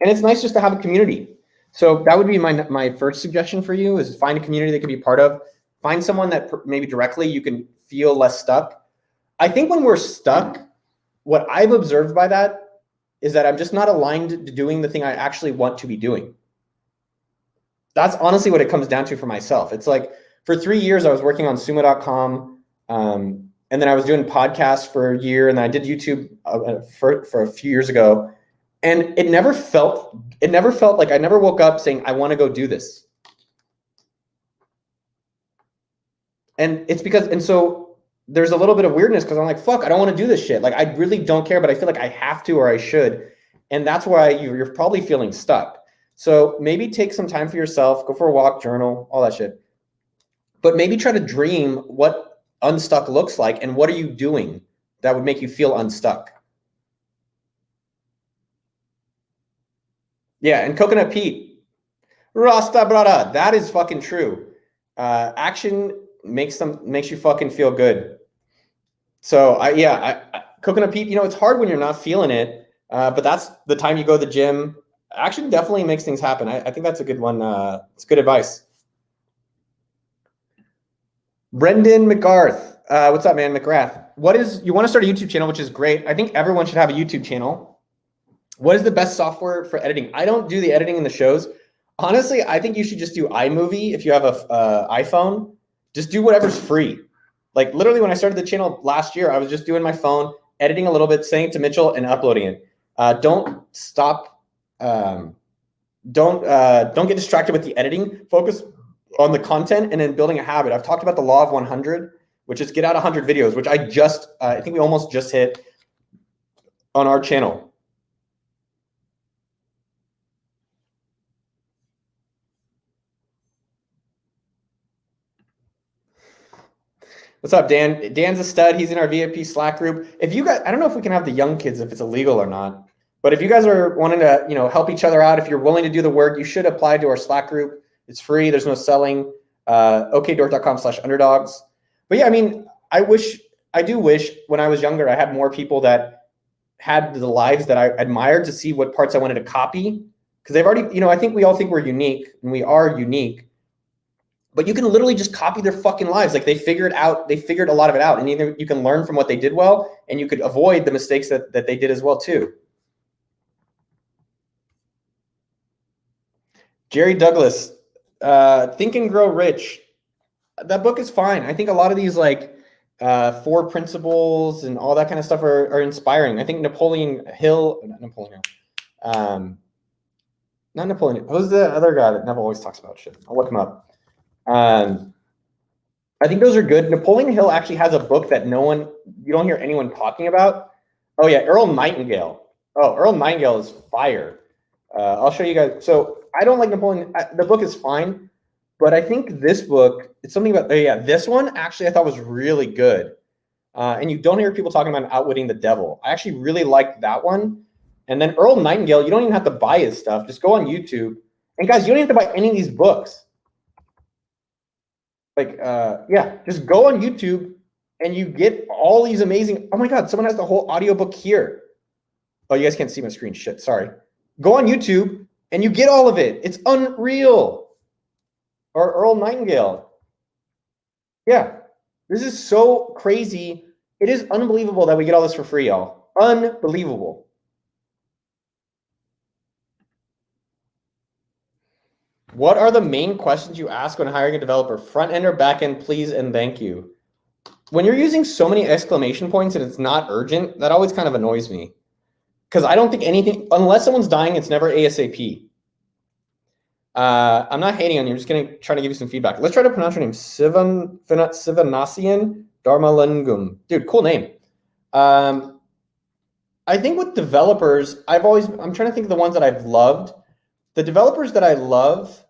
And it's nice just to have a community. So that would be my first suggestion for you is find a community that can be part of. Find someone that maybe directly you can feel less stuck. I think when we're stuck, what I've observed by that is that I'm just not aligned to doing the thing I actually want to be doing. That's honestly what it comes down to for myself. It's like for 3 years, I was working on sumo.com. And then I was doing podcasts for a year, and then I did YouTube for a few years ago. And it never felt like I never woke up saying, I want to go do this. And it's because, and so there's a little bit of weirdness because I'm like, fuck, I don't want to do this shit. Like, I really don't care, but I feel like I have to or I should. And that's why you're probably feeling stuck. So maybe take some time for yourself, go for a walk, journal, all that shit. But maybe try to dream what unstuck looks like and what are you doing that would make you feel unstuck. Yeah, and Coconut Pete, Rasta brother, that is fucking true. Action makes you fucking feel good. So Coconut Pete, you know, it's hard when you're not feeling it, but that's the time you go to the gym. Action definitely makes things happen. I think that's a good one. It's good advice. Brendan McGarth, what's up, man? McGrath, you want to start a YouTube channel, which is great. I think everyone should have a YouTube channel. What is the best software for editing? I don't do the editing in the shows. Honestly, I think you should just do iMovie if you have a iPhone. Just do whatever's free. Like literally when I started the channel last year, I was just doing my phone, editing a little bit, sending it to Mitchell and uploading it. Don't stop. Don't get distracted with the editing. Focus on the content and then building a habit. I've talked about the law of 100, which is get out 100 videos, which I think we almost just hit on our channel. What's up, Dan? Dan's a stud. He's in our VIP Slack group. If you guys, I don't know if we can have the young kids if it's illegal or not, but if you guys are wanting to, help each other out, if you're willing to do the work, you should apply to our Slack group. It's free. There's no selling. okdork.com/underdogs. But yeah, I mean, I do wish when I was younger, I had more people that had the lives that I admired to see what parts I wanted to copy. Because they've already, I think we all think we're unique, and we are unique. But you can literally just copy their fucking lives. Like they figured a lot of it out. And either you can learn from what they did well, and you could avoid the mistakes that they did as well too. Jerry Douglas, Think and Grow Rich. That book is fine. I think a lot of these like 4 principles and all that kind of stuff are inspiring. I think Napoleon Hill. Not Napoleon. Who's the other guy that Neville always talks about shit? I'll look him up. I think those are good. Napoleon Hill actually has a book that you don't hear anyone talking about. Oh yeah, Earl Nightingale. Oh, Earl Nightingale is fire. I'll show you guys. So I don't like Napoleon. The book is fine, but I think this book, it's something about, this one actually I thought was really good. And you don't hear people talking about outwitting the devil. I actually really liked that one. And then Earl Nightingale, you don't even have to buy his stuff. Just go on YouTube. And guys, you don't have to buy any of these books. Like, just go on YouTube and you get all these amazing, oh my God, someone has the whole audiobook here. Oh, you guys can't see my screen, shit, sorry. Go on YouTube and you get all of it. It's unreal. Or Earl Nightingale. Yeah, this is so crazy. It is unbelievable that we get all this for free, y'all. Unbelievable. What are the main questions you ask when hiring a developer? Front end or back end, please and thank you. When you're using so many exclamation points and it's not urgent, that always kind of annoys me. Because I don't think anything, unless someone's dying, it's never ASAP. I'm not hating on you. I'm just going to try to give you some feedback. Let's try to pronounce your name. Sivanasian Dharmalingam. Dude, cool name. I think with developers, I'm trying to think of the ones that I've loved. The developers that I love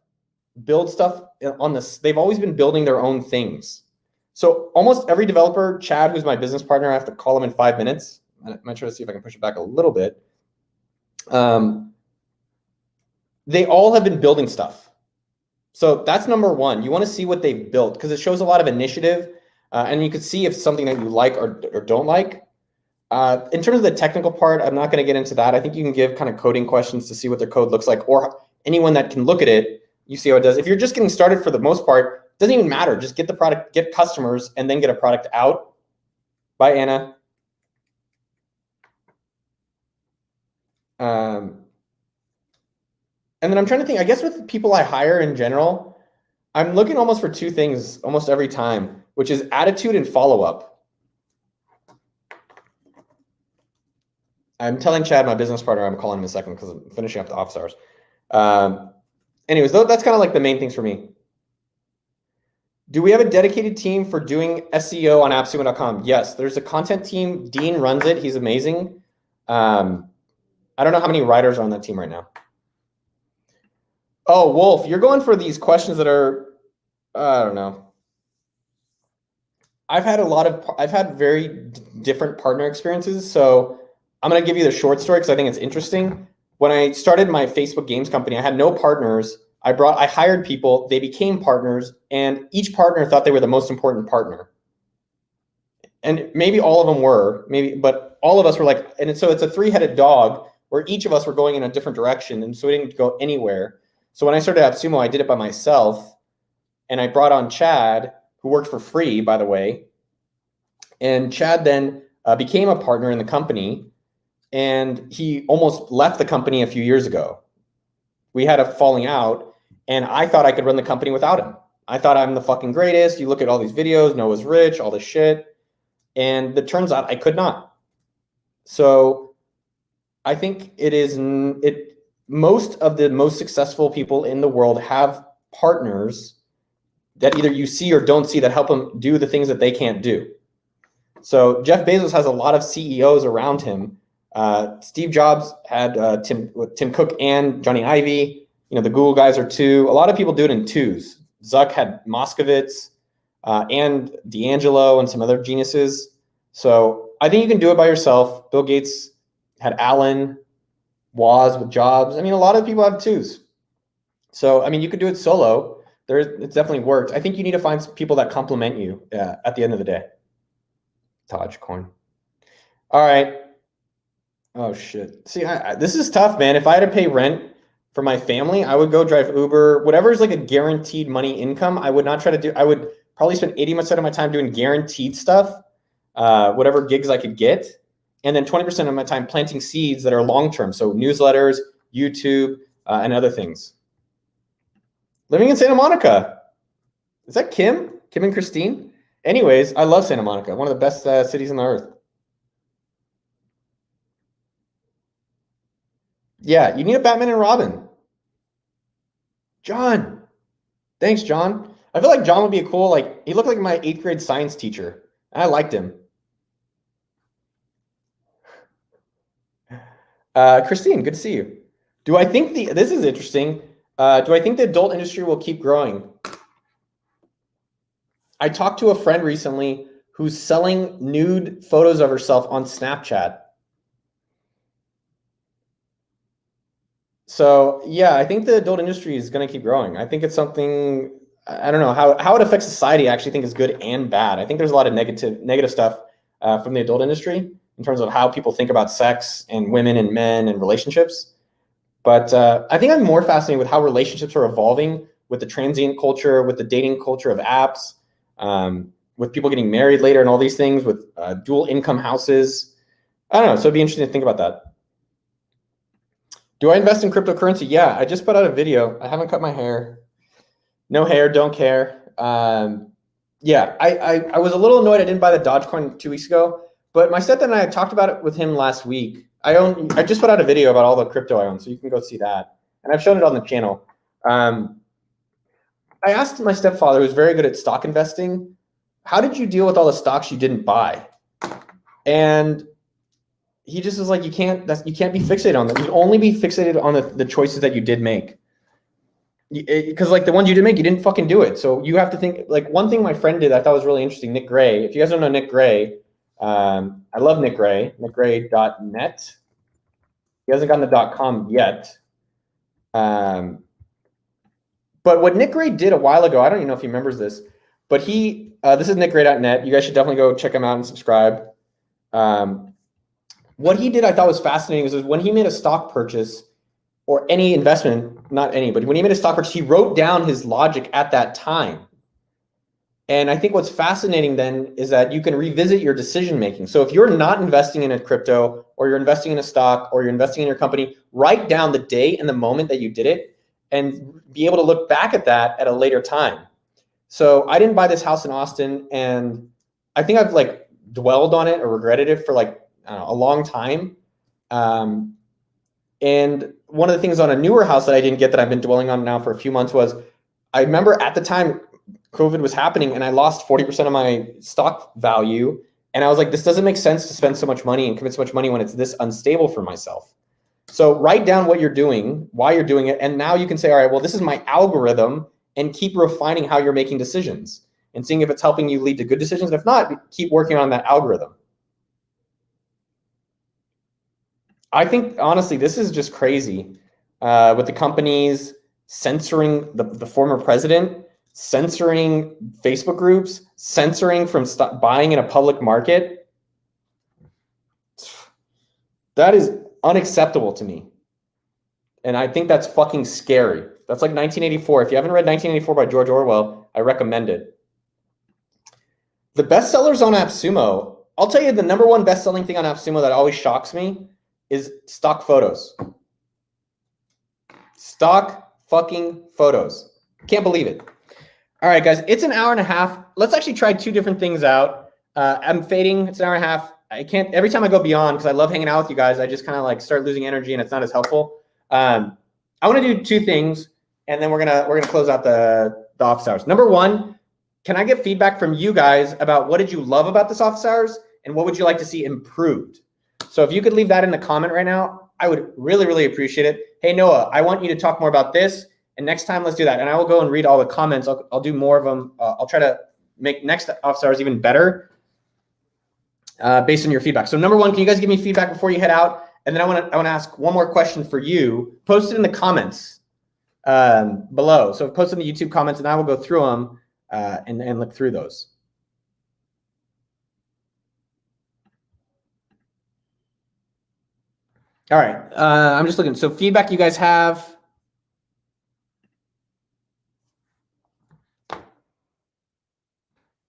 build stuff on this. They've always been building their own things. So almost every developer, Chad, who's my business partner, I have to call him in 5 minutes. I might try to see if I can push it back a little bit. They all have been building stuff. So that's number one. You want to see what they've built because it shows a lot of initiative. and you could see if it's something that you like or don't like. In terms of the technical part, I'm not going to get into that. I think you can give kind of coding questions to see what their code looks like, or anyone that can look at it, you see how it does. If you're just getting started, for the most part, it doesn't even matter. Just get the product, get customers, and then get a product out. Bye, Anna. And then I'm trying to think, I guess with people I hire in general, I'm looking almost for two things almost every time, which is attitude and follow-up. I'm telling Chad, my business partner, I'm calling him in a second because I'm finishing up the office hours. Anyways, that's kind of like the main things for me. Do we have a dedicated team for doing SEO on appsumo.com? Yes, there's a content team. Dean runs it. He's amazing. I don't know how many writers are on that team right now. Oh, Wolf, you're going for these questions that are, I don't know. I've had very different partner experiences. So I'm going to give you the short story because I think it's interesting. When I started my Facebook games company, I had no partners. I hired people, they became partners, and each partner thought they were the most important partner. And maybe all of them were, but all of us were like, and so it's a three-headed dog where each of us were going in a different direction, and so we didn't go anywhere. So when I started AppSumo, I did it by myself, and I brought on Chad, who worked for free, by the way. And Chad then became a partner in the company, and he almost left the company a few years ago. We had a falling out, and I thought I could run the company without him. I thought I'm the fucking greatest. You look at all these videos, Noah's rich, all this shit. And it turns out I could not. So I think most of the most successful people in the world have partners that either you see or don't see that help them do the things that they can't do. So Jeff Bezos has a lot of CEOs around him. Steve Jobs had Tim Cook and Johnny Ive. You know, the Google guys are two. A lot of people do it in twos. Zuck had Moskovitz and D'Angelo and some other geniuses. So I think you can do it by yourself. Bill Gates had Allen, Woz with Jobs. I mean, a lot of people have twos. So, I mean, you could do it solo. It's definitely worked. I think you need to find people that complement you at the end of the day. Taj Coin. All right. Oh, shit. See, this is tough, man. If I had to pay rent for my family, I would go drive Uber. Whatever is like a guaranteed money income, I would not try to do. I would probably spend 80% of my time doing guaranteed stuff, whatever gigs I could get. And then 20% of my time planting seeds that are long-term. So newsletters, YouTube, and other things. Living in Santa Monica. Is that Kim? Kim and Christine? Anyways, I love Santa Monica. One of the best cities on the earth. Yeah, you need a Batman and Robin. John. Thanks, John. I feel like John would be a cool, he looked like my 8th grade science teacher. I liked him. Christine, good to see you. Do I think this is interesting. Do I think the adult industry will keep growing? I talked to a friend recently who's selling nude photos of herself on Snapchat. So yeah, I think the adult industry is going to keep growing. I think it's something, I don't know how it affects society. I actually think is good and bad. I think there's a lot of negative stuff from the adult industry in terms of how people think about sex and women and men and relationships. But I think I'm more fascinated with how relationships are evolving with the transient culture, with the dating culture of apps, with people getting married later and all these things, with dual income houses. I don't know. So it'd be interesting to think about that. Do I invest in cryptocurrency? Yeah, I just put out a video. I haven't cut my hair. No hair, don't care. Yeah, I was a little annoyed I didn't buy the Dogecoin 2 weeks ago, but my stepdad and I talked about it with him last week. I just put out a video about all the crypto I own, so you can go see that. And I've shown it on the channel. I asked my stepfather, who's very good at stock investing, how did you deal with all the stocks you didn't buy? And he just was like, you can't be fixated on them. You only be fixated on the choices that you did make. Because like the ones you did make, you didn't fucking do it. So you have to think, like one thing my friend did I thought was really interesting, Nick Gray. If you guys don't know Nick Gray, I love Nick Gray, nickgray.net. He hasn't gotten the .com yet. But what Nick Gray did a while ago, I don't even know if he remembers this, But this is nickgray.net. You guys should definitely go check him out and subscribe. What he did I thought was fascinating is when he made a stock purchase or any investment, not any, but when he made a stock purchase, he wrote down his logic at that time. And I think what's fascinating then is that you can revisit your decision making. So if you're not investing in a crypto or you're investing in a stock or you're investing in your company, write down the day and the moment that you did it and be able to look back at that at a later time. So I didn't buy this house in Austin, and I think I've like dwelled on it or regretted it for like a long time. And one of the things on a newer house that I didn't get that I've been dwelling on now for a few months was I remember at the time COVID was happening and I lost 40% of my stock value. And I was like, this doesn't make sense to spend so much money and commit so much money when it's this unstable for myself. So write down what you're doing, why you're doing it. And now you can say, all right, well, this is my algorithm, and keep refining how you're making decisions and seeing if it's helping you lead to good decisions. If not, keep working on that algorithm. I think, honestly, this is just crazy with the companies censoring the former president, censoring Facebook groups, censoring from buying in a public market. That is unacceptable to me. And I think that's fucking scary. That's like 1984. If you haven't read 1984 by George Orwell, I recommend it. The bestsellers on AppSumo, I'll tell you the number one best-selling thing on AppSumo that always shocks me is stock photos. Stock fucking photos. Can't believe it. All right, guys, it's an hour and a half. Let's actually try two different things out. I'm fading. It's an hour and a half. I can't, every time I go beyond, because I love hanging out with you guys, I just kind of like start losing energy and it's not as helpful. I want to do two things, and then we're gonna close out the office hours. Number one, can I get feedback from you guys about what did you love about this office hours and what would you like to see improved? So if you could leave that in the comment right now, I would really, really appreciate it. Hey, Noah, I want you to talk more about this, and next time let's do that. And I will go and read all the comments. I'll do more of them. I'll try to make next office hours even better based on your feedback. So number one, can you guys give me feedback before you head out? And then I want to ask one more question for you. Post it in the comments below. So post it in the YouTube comments, and I will go through them and look through those. All right, I'm just looking. So feedback you guys have.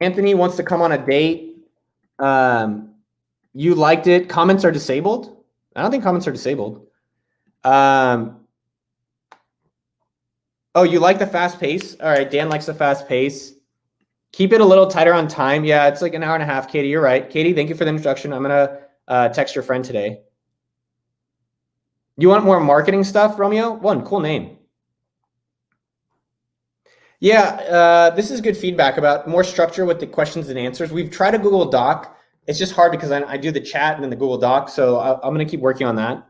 Anthony wants to come on a date. You liked it. Comments are disabled. I don't think comments are disabled. Oh, you like the fast pace? All right, Dan likes the fast pace. Keep it a little tighter on time. Yeah, it's like an hour and a half, Katie. You're right. Katie, thank you for the introduction. I'm going to text your friend today. You want more marketing stuff, Romeo? One, cool name. Yeah, this is good feedback about more structure with the questions and answers. We've tried a Google Doc. It's just hard because I do the chat and then the Google Doc. So I'm going to keep working on that.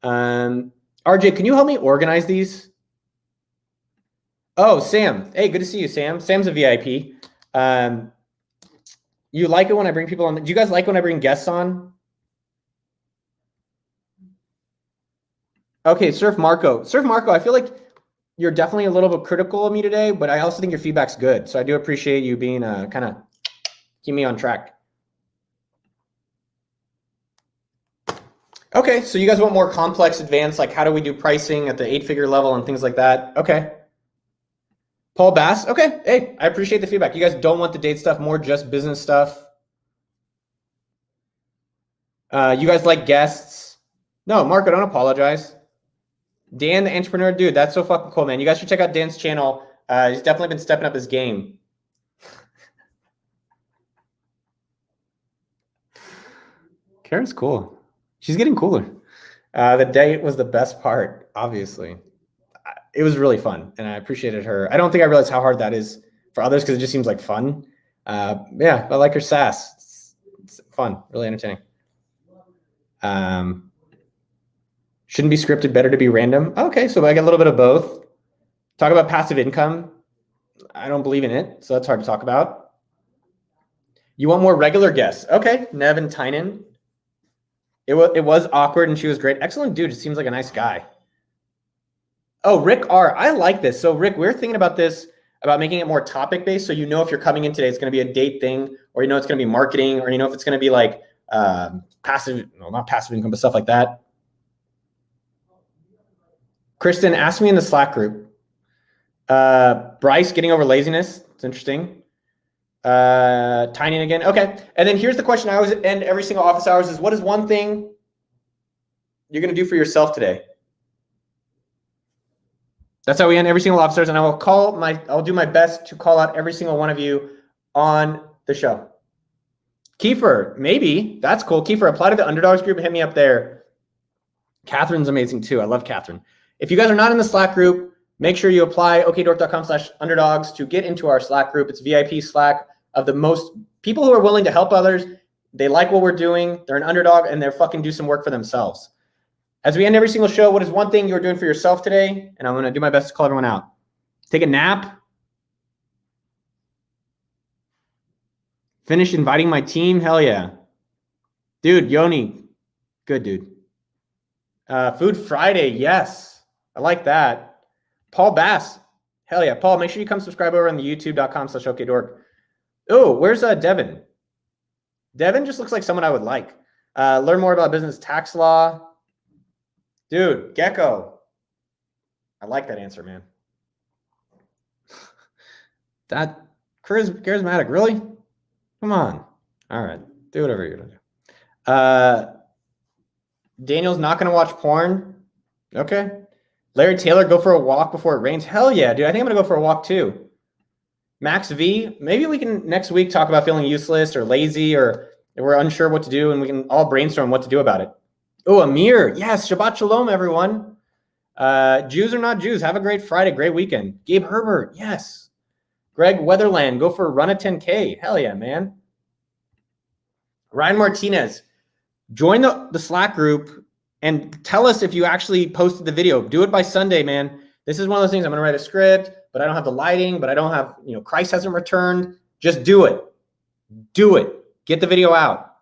RJ, can you help me organize these? Oh, Sam. Hey, good to see you, Sam. Sam's a VIP. You like it when I bring people on? Do you guys like when I bring guests on? Okay, Surf Marco. Surf Marco, I feel like you're definitely a little bit critical of me today, but I also think your feedback's good. So I do appreciate you being kind of keep me on track. Okay, so you guys want more complex, advanced, like how do we do pricing at the 8-figure level and things like that? Okay. Paul Bass, okay. Hey, I appreciate the feedback. You guys don't want the date stuff, more just business stuff. You guys like guests? No, Marco, don't apologize. Dan, the entrepreneur, dude, that's so fucking cool, man. You guys should check out Dan's channel. He's definitely been stepping up his game. Karen's cool. She's getting cooler. The date was the best part, obviously. It was really fun, and I appreciated her. I don't think I realized how hard that is for others because it just seems like fun. Yeah, I like her sass. It's fun, really entertaining. Shouldn't be scripted, better to be random. Okay, so I get a little bit of both. Talk about passive income. I don't believe in it, so that's hard to talk about. You want more regular guests. Okay, Nevin Tynan. It was awkward and she was great. Excellent dude, seems like a nice guy. Oh, Rick R. I like this. So Rick, we're thinking about this. about making it more topic based. So you know if you're coming in today, it's going to be a date thing, or you know it's going to be marketing, or you know if it's going to be like passive, no, not passive income, but stuff like that. Kristen, ask me in the Slack group. Bryce, getting over laziness. It's interesting. Tiny again. Okay. And then here's the question I always end every single office hours is, what is one thing you're going to do for yourself today? That's how we end every single office hours. And I'll do my best to call out every single one of you on the show. Kiefer, maybe. That's cool. Kiefer, apply to the Underdogs group. Hit me up there. Catherine's amazing too. I love Catherine. If you guys are not in the Slack group, make sure you apply okdork.com/underdogs to get into our Slack group. It's VIP Slack of the most people who are willing to help others. They like what we're doing. They're an underdog and they're fucking do some work for themselves. As we end every single show, what is one thing you're doing for yourself today? And I'm going to do my best to call everyone out. Take a nap. Finish inviting my team. Hell yeah. Dude, Yoni. Good, dude. Food Friday. Yes. I like that. Paul Bass. Hell yeah. Paul, make sure you come subscribe over on the youtube.com/okdork. Oh, where's Devin? Devin just looks like someone I would like. Learn more about business tax law. Dude, Gecko. I like that answer, man. That charismatic, really? Come on. All right. Do whatever you're going to do. Daniel's not going to watch porn. Okay. Larry Taylor, go for a walk before it rains. Hell yeah, dude. I think I'm going to go for a walk too. Max V, maybe we can next week talk about feeling useless or lazy or if we're unsure what to do and we can all brainstorm what to do about it. Oh, Amir. Yes. Shabbat Shalom, everyone. Jews or not Jews, have a great Friday, great weekend. Gabe Herbert. Yes. Greg Weatherland, go for a run at 10K. Hell yeah, man. Ryan Martinez, join the Slack group and tell us if you actually posted the video. Do it by Sunday, man. This is one of those things. I'm going to write a script, but I don't have the lighting, but I don't have, Christ hasn't returned. Just do it. Do it. Get the video out.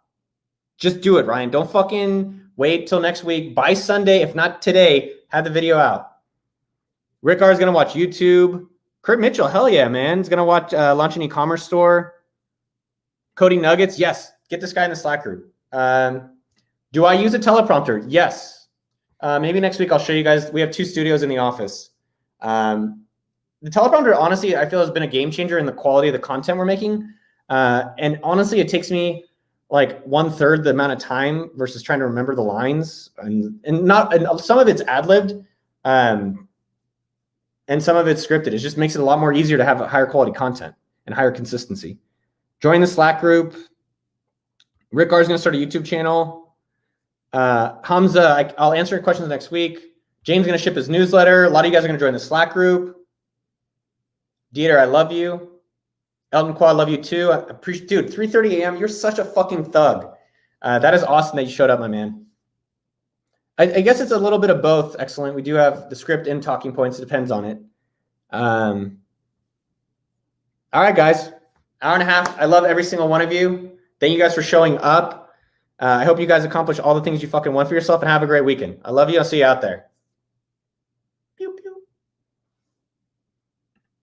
Just do it, Ryan. Don't fucking wait till next week. By Sunday, if not today, have the video out. Rick R is going to watch YouTube. Kurt Mitchell, hell yeah, man. He's going to watch launch an e-commerce store. Coding Nuggets, yes. Get this guy in the Slack group. Do I use a teleprompter? Yes. Maybe next week I'll show you guys. We have 2 studios in the office. The teleprompter, honestly, I feel has been a game changer in the quality of the content we're making. And honestly, it takes me like 1/3 the amount of time versus trying to remember the lines. And some of it's ad-libbed. And some of it's scripted. It just makes it a lot more easier to have a higher quality content and higher consistency. Join the Slack group. Rick R is going to start a YouTube channel. Hamza, I'll answer your questions next week. James is going to ship his newsletter. A lot of you guys are going to join the Slack group. Dieter, I love you. Elton Qua, I love you too. I appreciate, dude, 3:30 a.m. You're such a fucking thug. That is awesome that you showed up, my man. I guess it's a little bit of both. Excellent. We do have the script and talking points. It depends on it. All right, guys. Hour and a half. I love every single one of you. Thank you guys for showing up. I hope you guys accomplish all the things you fucking want for yourself and have a great weekend. I love you. I'll see you out there.